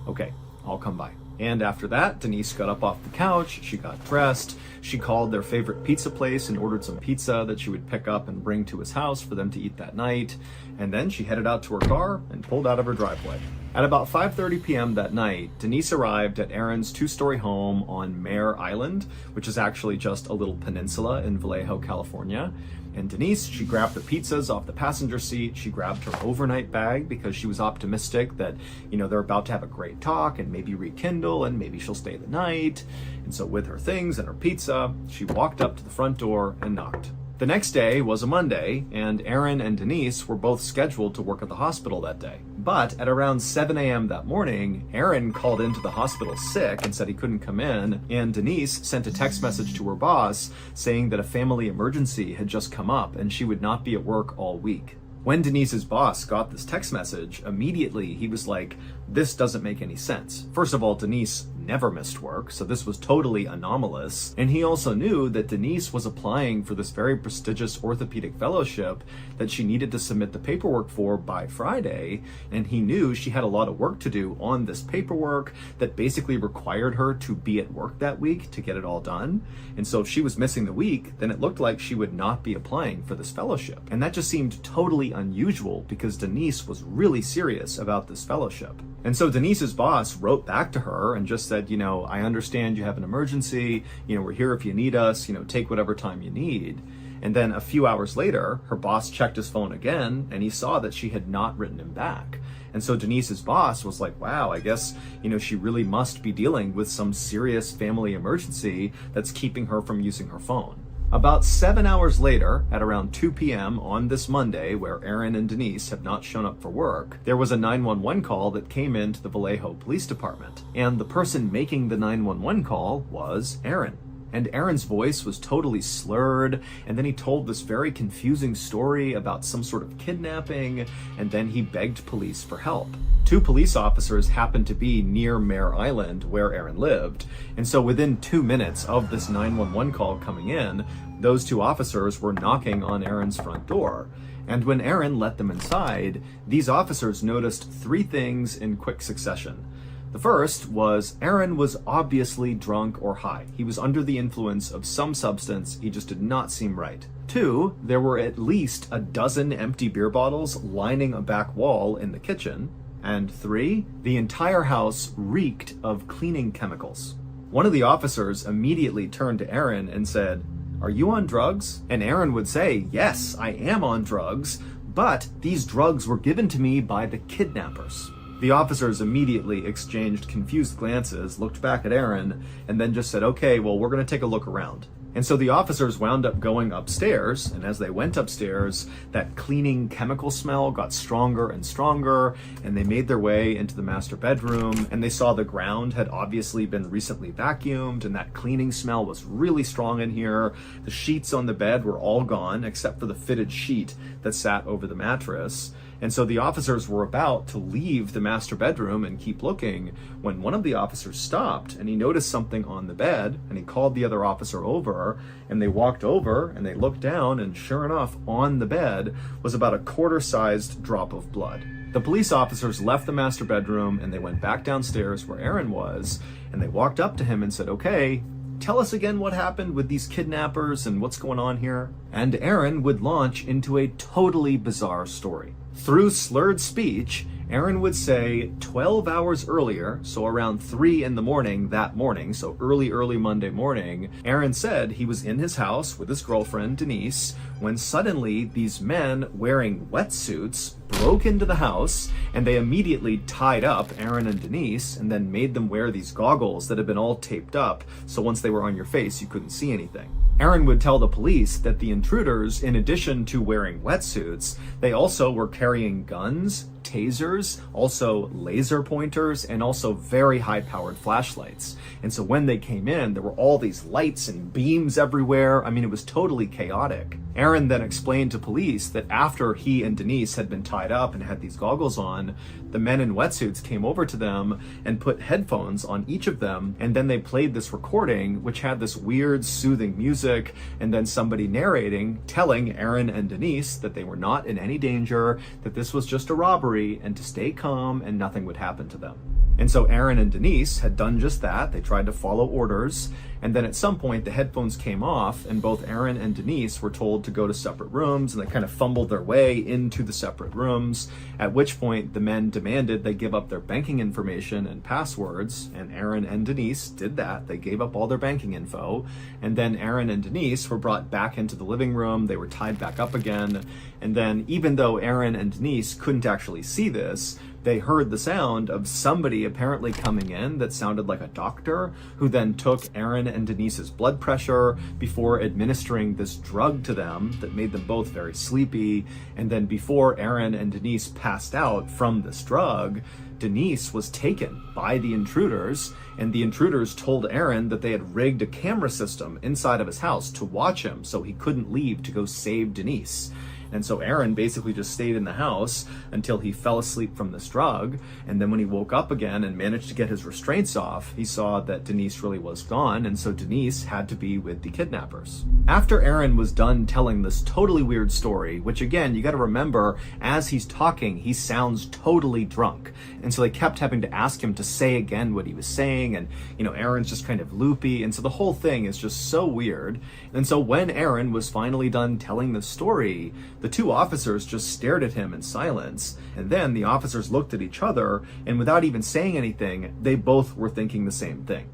Okay, I'll come by. And after that, Denise got up off the couch, she got dressed, she called their favorite pizza place and ordered some pizza that she would pick up and bring to his house for them to eat that night. And then she headed out to her car and pulled out of her driveway. At about 5:30 p.m. that night, Denise arrived at Aaron's two-story home on Mare Island, which is actually just a little peninsula in Vallejo, California. And Denise, she grabbed the pizzas off the passenger seat. She grabbed her overnight bag because she was optimistic that, they're about to have a great talk and maybe rekindle and maybe she'll stay the night. And so with her things and her pizza, she walked up to the front door and knocked. The next day was a Monday, and Aaron and Denise were both scheduled to work at the hospital that day. But at around 7 a.m. that morning, Aaron called into the hospital sick and said he couldn't come in, and Denise sent a text message to her boss saying that a family emergency had just come up and she would not be at work all week. When Denise's boss got this text message, immediately he was like, this doesn't make any sense. First of all, Denise never missed work, so this was totally anomalous. And he also knew that Denise was applying for this very prestigious orthopedic fellowship that she needed to submit the paperwork for by Friday. And he knew she had a lot of work to do on this paperwork that basically required her to be at work that week to get it all done. And so if she was missing the week, then it looked like she would not be applying for this fellowship. And that just seemed totally unusual because Denise was really serious about this fellowship. And so Denise's boss wrote back to her and just said, I understand you have an emergency, we're here if you need us, take whatever time you need. And then a few hours later, her boss checked his phone again and he saw that she had not written him back. And so Denise's boss was like, wow, I guess, she really must be dealing with some serious family emergency that's keeping her from using her phone. About 7 hours later, at around 2 p.m. on this Monday, where Aaron and Denise have not shown up for work, there was a 911 call that came into the Vallejo Police Department. And the person making the 911 call was Aaron. And Aaron's voice was totally slurred, and then he told this very confusing story about some sort of kidnapping, and then he begged police for help. 2 police officers happened to be near Mare Island, where Aaron lived, and so within 2 minutes of this 911 call coming in, those 2 officers were knocking on Aaron's front door. And when Aaron let them inside, these officers noticed 3 things in quick succession. The first was Aaron was obviously drunk or high. He was under the influence of some substance. He just did not seem right. 2, there were at least a dozen empty beer bottles lining a back wall in the kitchen. And 3, the entire house reeked of cleaning chemicals. One of the officers immediately turned to Aaron and said, "Are you on drugs?" And Aaron would say, "Yes, I am on drugs, but these drugs were given to me by the kidnappers." The officers immediately exchanged confused glances, looked back at Aaron, and then just said, "Okay, well, we're going to take a look around." And so the officers wound up going upstairs, and as they went upstairs, that cleaning chemical smell got stronger and stronger, and they made their way into the master bedroom, and they saw the ground had obviously been recently vacuumed, and that cleaning smell was really strong in here. The sheets on the bed were all gone, except for the fitted sheet that sat over the mattress. And so the officers were about to leave the master bedroom and keep looking when one of the officers stopped and he noticed something on the bed, and he called the other officer over, and they walked over and they looked down, and sure enough, on the bed was about a quarter-sized drop of blood. The police officers left the master bedroom and they went back downstairs where Aaron was, and they walked up to him and said, "Okay, tell us again what happened with these kidnappers and what's going on here." And Aaron would launch into a totally bizarre story. Through slurred speech, Aaron would say 12 hours earlier, so around 3 in the morning that morning, so early Monday morning, Aaron said he was in his house with his girlfriend, Denise, when suddenly these men wearing wetsuits broke into the house, and they immediately tied up Aaron and Denise and then made them wear these goggles that had been all taped up, so once they were on your face, you couldn't see anything. Aaron would tell the police that the intruders, in addition to wearing wetsuits, they also were carrying guns, tasers, also laser pointers, and also very high-powered flashlights. And so when they came in, there were all these lights and beams everywhere. I mean, it was totally chaotic. Aaron then explained to police that after he and Denise had been tied up and had these goggles on, the men in wetsuits came over to them and put headphones on each of them, and then they played this recording, which had this weird, soothing music, and then somebody narrating, telling Aaron and Denise that they were not in any danger, that this was just a robbery, and to stay calm and nothing would happen to them. And so Aaron and Denise had done just that. They tried to follow orders, and then at some point the headphones came off, and both Aaron and Denise were told to go to separate rooms, and they kind of fumbled their way into the separate rooms, at which point the men demanded they give up their banking information and passwords, and Aaron and Denise did that. They gave up all their banking info, and then Aaron and Denise were brought back into the living room. They were tied back up again, and then even though Aaron and Denise couldn't actually see this, they heard the sound of somebody apparently coming in that sounded like a doctor, who then took Aaron and Denise's blood pressure before administering this drug to them that made them both very sleepy. And then before Aaron and Denise passed out from this drug, Denise was taken by the intruders, and the intruders told Aaron that they had rigged a camera system inside of his house to watch him so he couldn't leave to go save Denise. And so Aaron basically just stayed in the house until he fell asleep from this drug. And then when he woke up again and managed to get his restraints off, he saw that Denise really was gone. And so Denise had to be with the kidnappers. After Aaron was done telling this totally weird story, which again, you got to remember, as he's talking, he sounds totally drunk. And so they kept having to ask him to say again what he was saying. And, Aaron's just kind of loopy. And so the whole thing is just so weird. And so when Aaron was finally done telling the story, the two officers just stared at him in silence. And then the officers looked at each other, and without even saying anything, they both were thinking the same thing.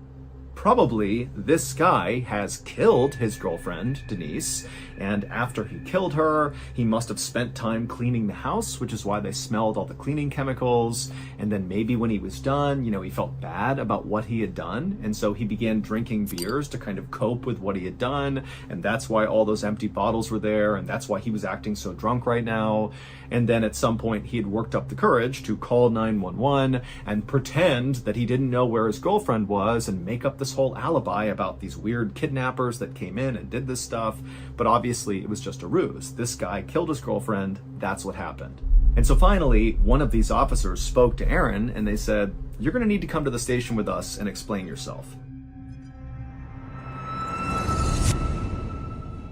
Probably this guy has killed his girlfriend, Denise, and after he killed her, he must have spent time cleaning the house, which is why they smelled all the cleaning chemicals. And then maybe when he was done, he felt bad about what he had done. And so he began drinking beers to kind of cope with what he had done. And that's why all those empty bottles were there. And that's why he was acting so drunk right now. And then at some point he had worked up the courage to call 911 and pretend that he didn't know where his girlfriend was and make up this whole alibi about these weird kidnappers that came in and did this stuff. But obviously it was just a ruse. This guy killed his girlfriend. That's what happened. And so finally, one of these officers spoke to Aaron and they said, "You're going to need to come to the station with us and explain yourself."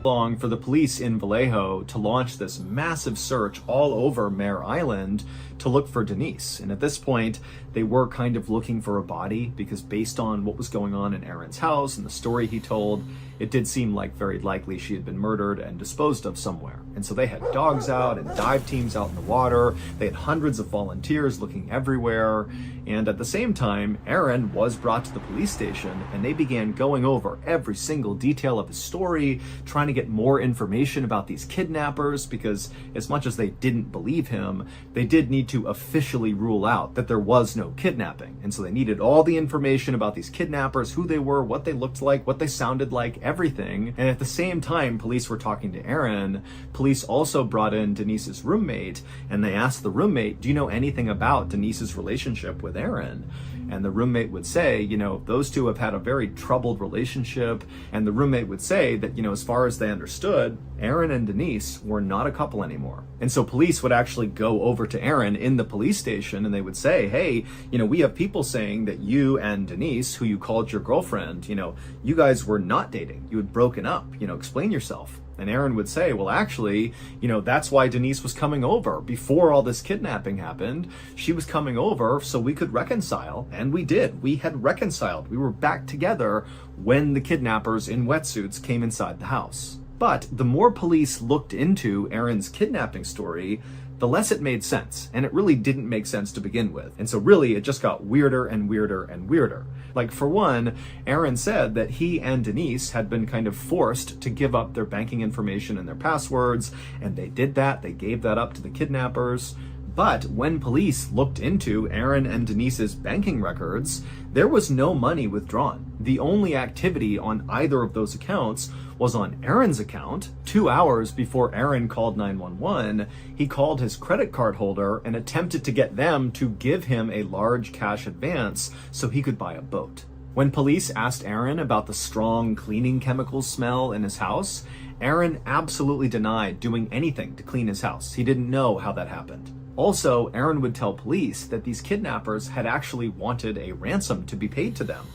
Long for the police in Vallejo to launch this massive search all over Mare Island to look for Denise. And at this point, they were kind of looking for a body because based on what was going on in Aaron's house and the story he told, it did seem like very likely she had been murdered and disposed of somewhere. And so they had dogs out and dive teams out in the water. They had hundreds of volunteers looking everywhere. And at the same time, Aaron was brought to the police station and they began going over every single detail of his story, trying to get more information about these kidnappers, because as much as they didn't believe him, they did need to officially rule out that there was no kidnapping. And so they needed all the information about these kidnappers, who they were, what they looked like, what they sounded like, everything. And at the same time police were talking to Aaron, police also brought in Denise's roommate, and they asked the roommate, "Do you know anything about Denise's relationship with Aaron?" And the roommate would say, those two have had a very troubled relationship. And the roommate would say that, as far as they understood, Aaron and Denise were not a couple anymore. And so police would actually go over to Aaron in the police station and they would say, "Hey, we have people saying that you and Denise, who you called your girlfriend, you guys were not dating. You had broken up. Explain yourself." And Aaron would say, "Well, actually, that's why Denise was coming over. Before all this kidnapping happened, she was coming over so we could reconcile." And we did. We had reconciled. We were back together when the kidnappers in wetsuits came inside the house. But the more police looked into Aaron's kidnapping story, the less it made sense. And it really didn't make sense to begin with. And so really, it just got weirder and weirder and weirder. Like, for one, Aaron said that he and Denise had been kind of forced to give up their banking information and their passwords, and they did that. They gave that up to the kidnappers. But when police looked into Aaron and Denise's banking records, there was no money withdrawn. The only activity on either of those accounts was on Aaron's account. 2 hours before Aaron called 911, he called his credit card holder and attempted to get them to give him a large cash advance so he could buy a boat. When police asked Aaron about the strong cleaning chemicals smell in his house, Aaron absolutely denied doing anything to clean his house. He didn't know how that happened. Also, Aaron would tell police that these kidnappers had actually wanted a ransom to be paid to them,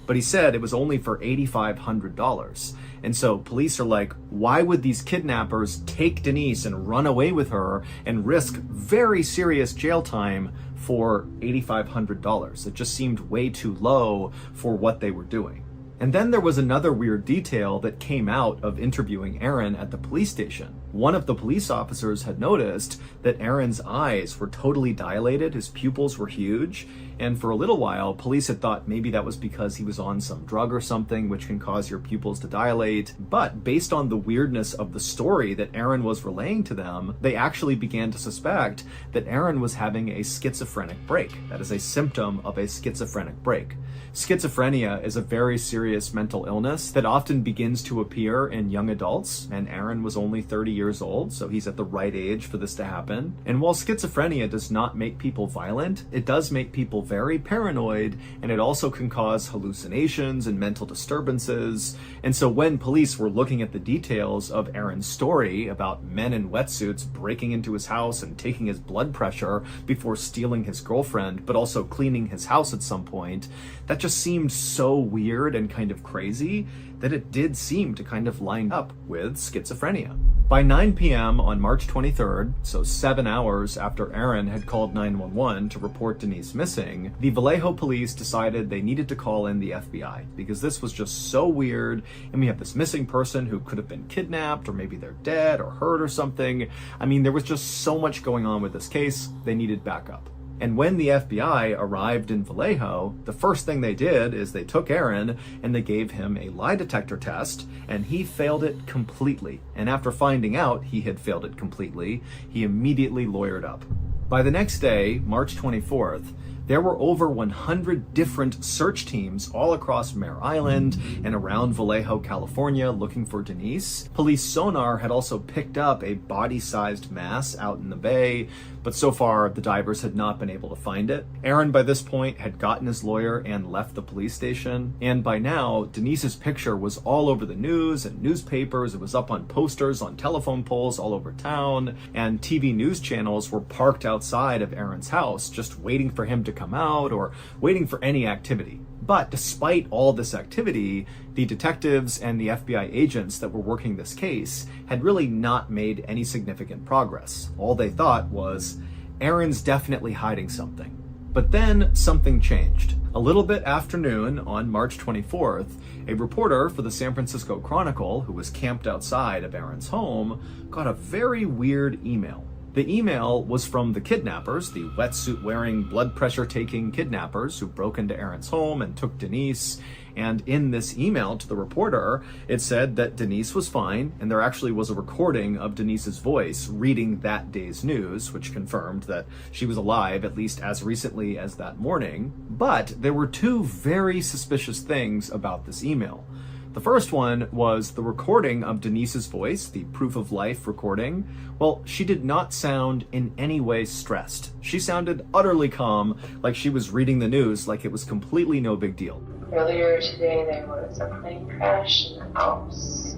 but he said it was only for $8,500. And so police are like, why would these kidnappers take Denise and run away with her and risk very serious jail time for $8,500? It just seemed way too low for what they were doing. And then there was another weird detail that came out of interviewing Aaron at the police station. One of the police officers had noticed that Aaron's eyes were totally dilated, his pupils were huge, and for a little while, police had thought maybe that was because he was on some drug or something which can cause your pupils to dilate. But based on the weirdness of the story that Aaron was relaying to them, they actually began to suspect that Aaron was having a schizophrenic break. That is a symptom of a schizophrenic break. Schizophrenia is a very serious serious mental illness that often begins to appear in young adults, and Aaron was only 30 years old, so he's at the right age for this to happen. And while schizophrenia does not make people violent, it does make people very paranoid, and it also can cause hallucinations and mental disturbances. And so when police were looking at the details of Aaron's story about men in wetsuits breaking into his house and taking his blood pressure before stealing his girlfriend, but also cleaning his house at some point, that just seemed so weird and kind of crazy that it did seem to kind of line up with schizophrenia. By 9 p.m. on March 23rd, so 7 hours after Aaron had called 911 to report Denise missing, the Vallejo police decided they needed to call in the FBI because this was just so weird, and we have this missing person who could have been kidnapped, or maybe they're dead or hurt or something. I mean, there was just so much going on with this case, they needed backup. And when the FBI arrived in Vallejo, the first thing they did is they took Aaron and they gave him a lie detector test, and he failed it completely. And after finding out he had failed it completely, he immediately lawyered up. By the next day, March 24th, there were over 100 different search teams all across Mare Island and around Vallejo, California, looking for Denise. Police sonar had also picked up a body-sized mass out in the bay, but so far the divers had not been able to find it. Aaron, by this point, had gotten his lawyer and left the police station, and by now, Denise's picture was all over the news and newspapers. It was up on posters, on telephone poles all over town, and TV news channels were parked outside of Aaron's house, just waiting for him to come out or waiting for any activity. But despite all this activity, the detectives and the FBI agents that were working this case had really not made any significant progress. All they thought was, Aaron's definitely hiding something. But then something changed. A little bit after noon on March 24th, a reporter for the San Francisco Chronicle, who was camped outside of Aaron's home, got a very weird email. The email was from the kidnappers, the wetsuit-wearing, blood pressure-taking kidnappers who broke into Aaron's home and took Denise. And in this email to the reporter, it said that Denise was fine, and there actually was a recording of Denise's voice reading that day's news, which confirmed that she was alive at least as recently as that morning. But there were two very suspicious things about this email. The first one was the recording of Denise's voice, the proof of life recording. Well, she did not sound in any way stressed. She sounded utterly calm, like she was reading the news, like it was completely no big deal. Earlier today, there was a plane crash in the Alps.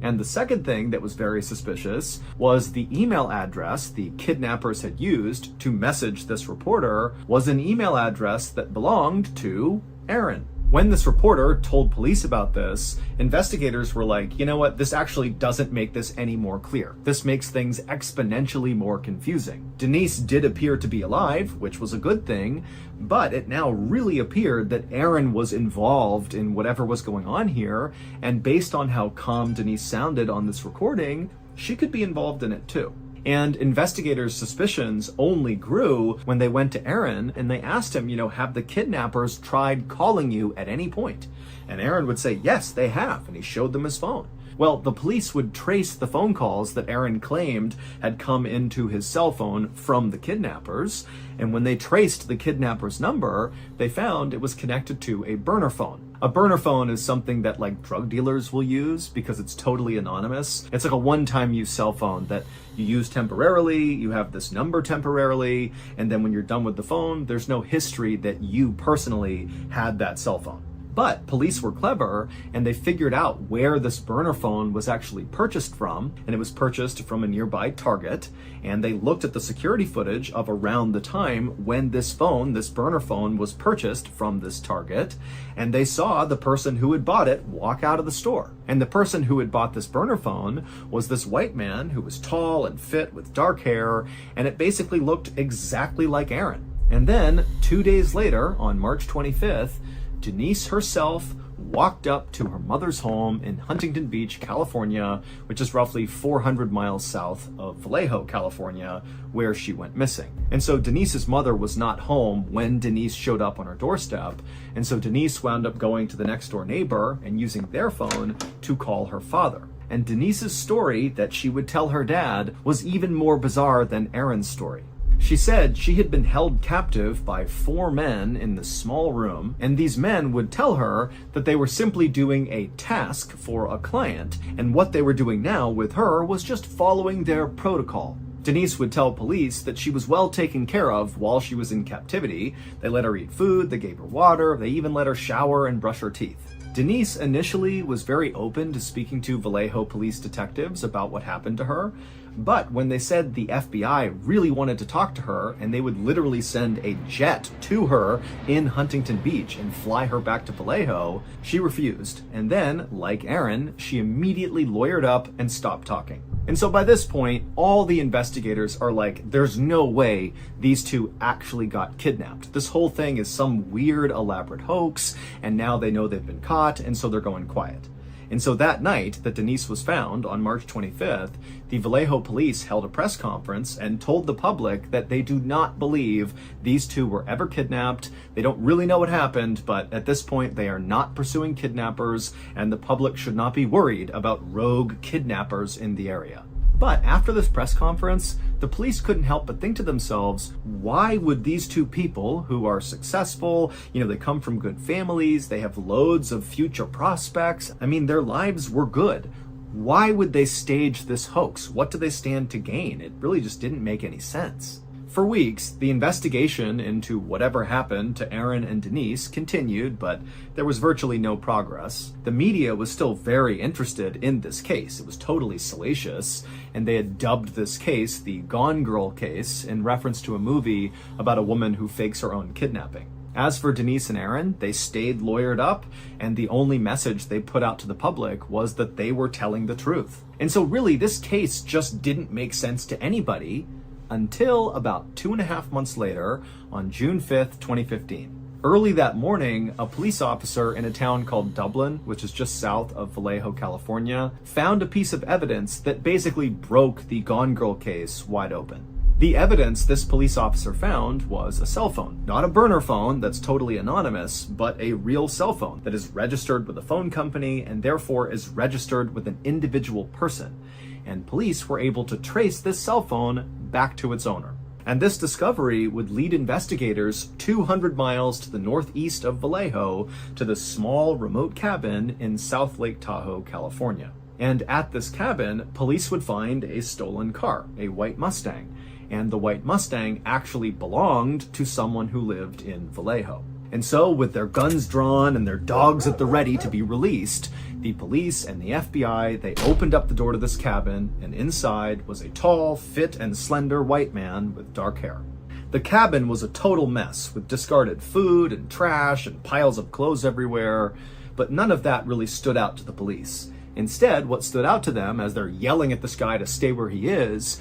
And the second thing that was very suspicious was the email address the kidnappers had used to message this reporter was an email address that belonged to Aaron. When this reporter told police about this, investigators were like, you know what, this actually doesn't make this any more clear. This makes things exponentially more confusing. Denise did appear to be alive, which was a good thing, but it now really appeared that Aaron was involved in whatever was going on here, and based on how calm Denise sounded on this recording, she could be involved in it too. And investigators' suspicions only grew when they went to Aaron and they asked him, have the kidnappers tried calling you at any point? And Aaron would say, yes, they have, and he showed them his phone. Well, the police would trace the phone calls that Aaron claimed had come into his cell phone from the kidnappers, and when they traced the kidnapper's number, they found it was connected to a burner phone. A burner phone is something that drug dealers will use because it's totally anonymous. It's like a one-time use cell phone that you use temporarily, you have this number temporarily, and then when you're done with the phone, there's no history that you personally had that cell phone. But police were clever, and they figured out where this burner phone was actually purchased from, and it was purchased from a nearby Target, and they looked at the security footage of around the time when this burner phone, was purchased from this Target, and they saw the person who had bought it walk out of the store. And the person who had bought this burner phone was this white man who was tall and fit with dark hair, and it basically looked exactly like Aaron. And then, 2 days later, on March 25th, Denise herself walked up to her mother's home in Huntington Beach, California, which is roughly 400 miles south of Vallejo, California, where she went missing. And so Denise's mother was not home when Denise showed up on her doorstep, and so Denise wound up going to the next door neighbor and using their phone to call her father. And Denise's story that she would tell her dad was even more bizarre than Aaron's story. She said she had been held captive by 4 men in this small room, and these men would tell her that they were simply doing a task for a client, and what they were doing now with her was just following their protocol. Denise would tell police that she was well taken care of while she was in captivity. They let her eat food, they gave her water, they even let her shower and brush her teeth. Denise initially was very open to speaking to Vallejo police detectives about what happened to her, but when they said the FBI really wanted to talk to her and they would literally send a jet to her in Huntington Beach and fly her back to Vallejo, she refused. And then, like Aaron, she immediately lawyered up and stopped talking. And so by this point, all the investigators are like, there's no way these two actually got kidnapped. This whole thing is some weird, elaborate hoax, and now they know they've been caught, and so they're going quiet. And so that night that Denise was found, on March 25th, the Vallejo police held a press conference and told the public that they do not believe these two were ever kidnapped. They don't really know what happened, but at this point they are not pursuing kidnappers, and the public should not be worried about rogue kidnappers in the area. But after this press conference, the police couldn't help but think to themselves, why would these two people who are successful, they come from good families, they have loads of future prospects, their lives were good. Why would they stage this hoax? What do they stand to gain? It really just didn't make any sense. For weeks, the investigation into whatever happened to Aaron and Denise continued, but there was virtually no progress. The media was still very interested in this case. It was totally salacious, and they had dubbed this case the Gone Girl case in reference to a movie about a woman who fakes her own kidnapping. As for Denise and Aaron, they stayed lawyered up, and the only message they put out to the public was that they were telling the truth. And so really, this case just didn't make sense to anybody until about 2.5 months later, on June 5th, 2015. Early that morning, a police officer in a town called Dublin, which is just south of Vallejo, California, found a piece of evidence that basically broke the Gone Girl case wide open. The evidence this police officer found was a cell phone. Not a burner phone that's totally anonymous, but a real cell phone that is registered with a phone company and therefore is registered with an individual person. And police were able to trace this cell phone back to its owner. And this discovery would lead investigators 200 miles to the northeast of Vallejo to the small remote cabin in South Lake Tahoe, California. And at this cabin, police would find a stolen car, a white Mustang. And the white Mustang actually belonged to someone who lived in Vallejo. And so, with their guns drawn and their dogs at the ready to be released, the police and the FBI, they opened up the door to this cabin, and inside was a tall, fit, and slender white man with dark hair. The cabin was a total mess, with discarded food and trash and piles of clothes everywhere, but none of that really stood out to the police. Instead, what stood out to them as they're yelling at this guy to stay where he is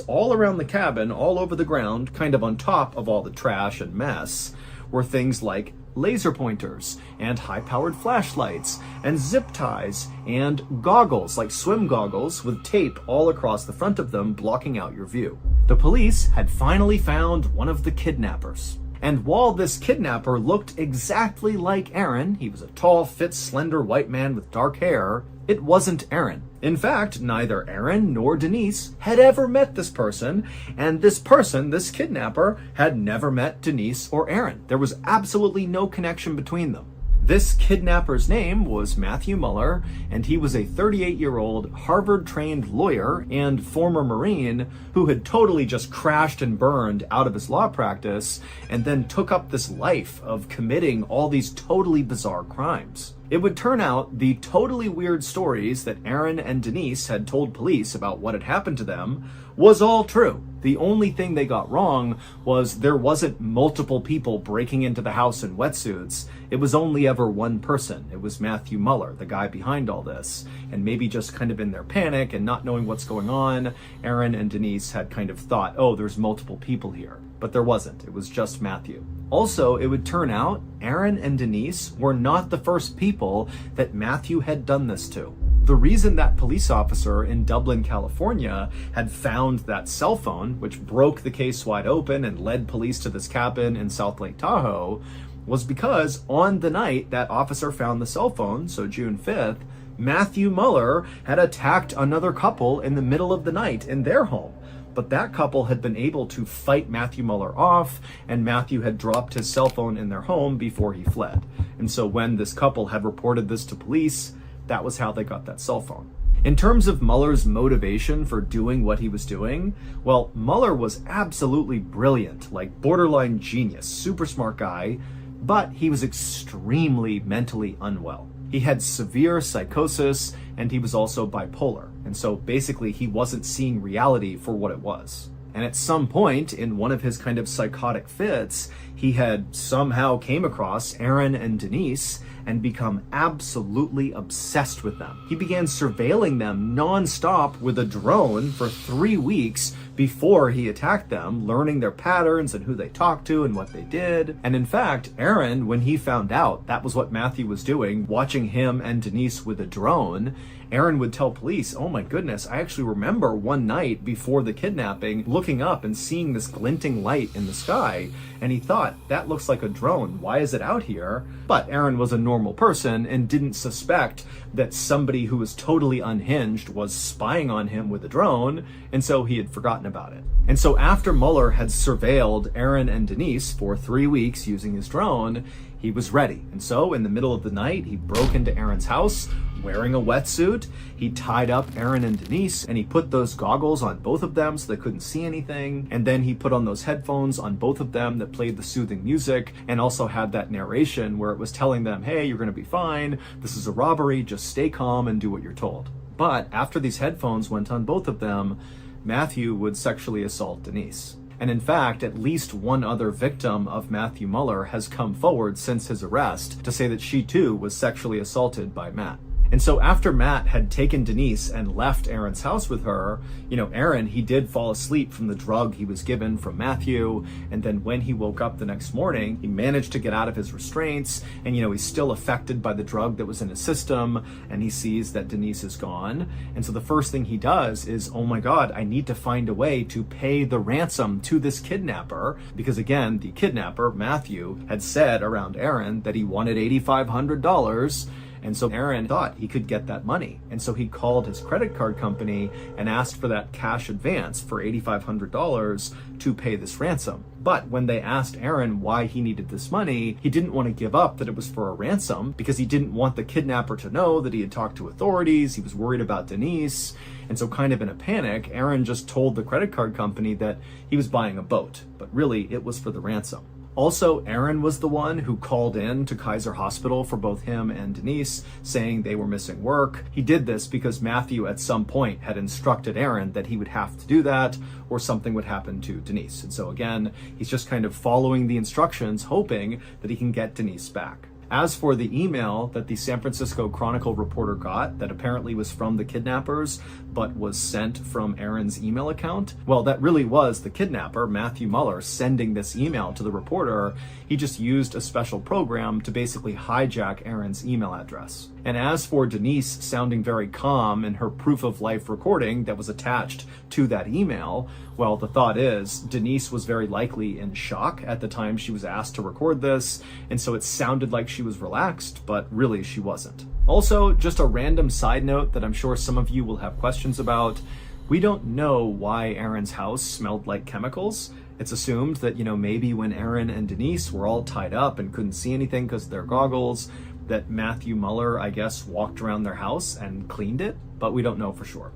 all around the cabin, all over the ground, kind of on top of all the trash and mess, were things like laser pointers and high-powered flashlights and zip ties and goggles, like swim goggles, with tape all across the front of them blocking out your view. The police had finally found one of the kidnappers. And while this kidnapper looked exactly like Aaron, he was a tall, fit, slender white man with dark hair, it wasn't Aaron. In fact, neither Aaron nor Denise had ever met this person, and this person, this kidnapper, had never met Denise or Aaron. There was absolutely no connection between them. This kidnapper's name was Matthew Muller, and he was a 38-year-old Harvard-trained lawyer and former Marine who had totally just crashed and burned out of his law practice and then took up this life of committing all these totally bizarre crimes. It would turn out the totally weird stories that Aaron and Denise had told police about what had happened to them was all true. The only thing they got wrong was there wasn't multiple people breaking into the house in wetsuits. It was only ever one person. It was Matthew Muller, the guy behind all this. And maybe just kind of in their panic and not knowing what's going on, Aaron and Denise had kind of thought, oh, there's multiple people here. But there wasn't. It was just Matthew. Also, it would turn out Aaron and Denise were not the first people that Matthew had done this to. The reason that police officer in Dublin, California had found that cell phone, which broke the case wide open and led police to this cabin in South Lake Tahoe, was because on the night that officer found the cell phone, so June 5th, Matthew Muller had attacked another couple in the middle of the night in their home. But that couple had been able to fight Matthew Muller off, and Matthew had dropped his cell phone in their home before he fled. And so when this couple had reported this to police, that was how they got that cell phone. In terms of Muller's motivation for doing what he was doing, well, Muller was absolutely brilliant, like borderline genius, super smart guy, but he was extremely mentally unwell. He had severe psychosis, and he was also bipolar. And so basically he wasn't seeing reality for what it was. And at some point in one of his kind of psychotic fits, he had somehow came across Aaron and Denise and become absolutely obsessed with them. He began surveilling them nonstop with a drone for 3 weeks before he attacked them, learning their patterns and who they talked to and what they did. And in fact, Aaron, when he found out that was what Matthew was doing, watching him and Denise with a drone, Aaron would tell police, oh my goodness, I actually remember one night before the kidnapping looking up and seeing this glinting light in the sky, and he thought, that looks like a drone, why is it out here? But Aaron was a normal person and didn't suspect that somebody who was totally unhinged was spying on him with a drone, and so he had forgotten about it. And so after Muller had surveilled Aaron and Denise for 3 weeks using his drone, he was ready. And so in the middle of the night, he broke into Aaron's house wearing a wetsuit. He tied up Aaron and Denise, and he put those goggles on both of them so they couldn't see anything. And then he put on those headphones on both of them that played the soothing music and also had that narration where it was telling them, hey, you're going to be fine. This is a robbery. Just stay calm and do what you're told. But after these headphones went on both of them, Matthew would sexually assault Denise. And in fact, at least one other victim of Matthew Muller has come forward since his arrest to say that she too was sexually assaulted by Matt. And so after Matt had taken Denise and left Aaron's house with her, Aaron, he did fall asleep from the drug he was given from Matthew. And then when he woke up the next morning, he managed to get out of his restraints. And, he's still affected by the drug that was in his system. And he sees that Denise is gone. And so the first thing he does is, oh my God, I need to find a way to pay the ransom to this kidnapper. Because again, the kidnapper, Matthew, had said around Aaron that he wanted $8,500. And so Aaron thought he could get that money. And so he called his credit card company and asked for that cash advance for $8,500 to pay this ransom. But when they asked Aaron why he needed this money, he didn't want to give up that it was for a ransom because he didn't want the kidnapper to know that he had talked to authorities. He was worried about Denise. And so kind of in a panic, Aaron just told the credit card company that he was buying a boat, but really it was for the ransom. Also, Aaron was the one who called in to Kaiser Hospital for both him and Denise, saying they were missing work. He did this because Matthew at some point had instructed Aaron that he would have to do that or something would happen to Denise. And so again, he's just kind of following the instructions, hoping that he can get Denise back. As for the email that the San Francisco Chronicle reporter got that apparently was from the kidnappers, but was sent from Aaron's email account, well, that really was the kidnapper, Matthew Muller, sending this email to the reporter. He just used a special program to basically hijack Aaron's email address. And as for Denise sounding very calm in her proof of life recording that was attached to that email, well, the thought is Denise was very likely in shock at the time she was asked to record this, and so it sounded like she was relaxed, but really she wasn't. Also, just a random side note that I'm sure some of you will have questions about. We don't know why Aaron's house smelled like chemicals. It's assumed that, maybe when Aaron and Denise were all tied up and couldn't see anything because of their goggles, that Matthew Muller, I guess, walked around their house and cleaned it, but we don't know for sure.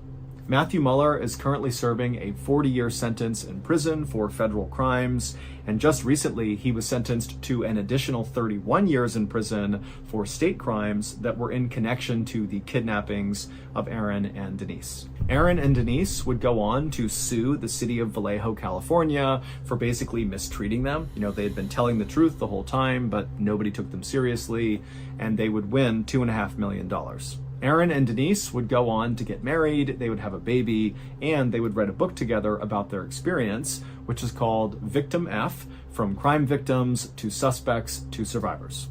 Matthew Muller is currently serving a 40-year sentence in prison for federal crimes, and just recently he was sentenced to an additional 31 years in prison for state crimes that were in connection to the kidnappings of Aaron and Denise. Aaron and Denise would go on to sue the city of Vallejo, California for basically mistreating them. They had been telling the truth the whole time, but nobody took them seriously, and they would win $2.5 million. Aaron and Denise would go on to get married, they would have a baby, and they would write a book together about their experience, which is called Victim F: From Crime Victims to Suspects to Survivors.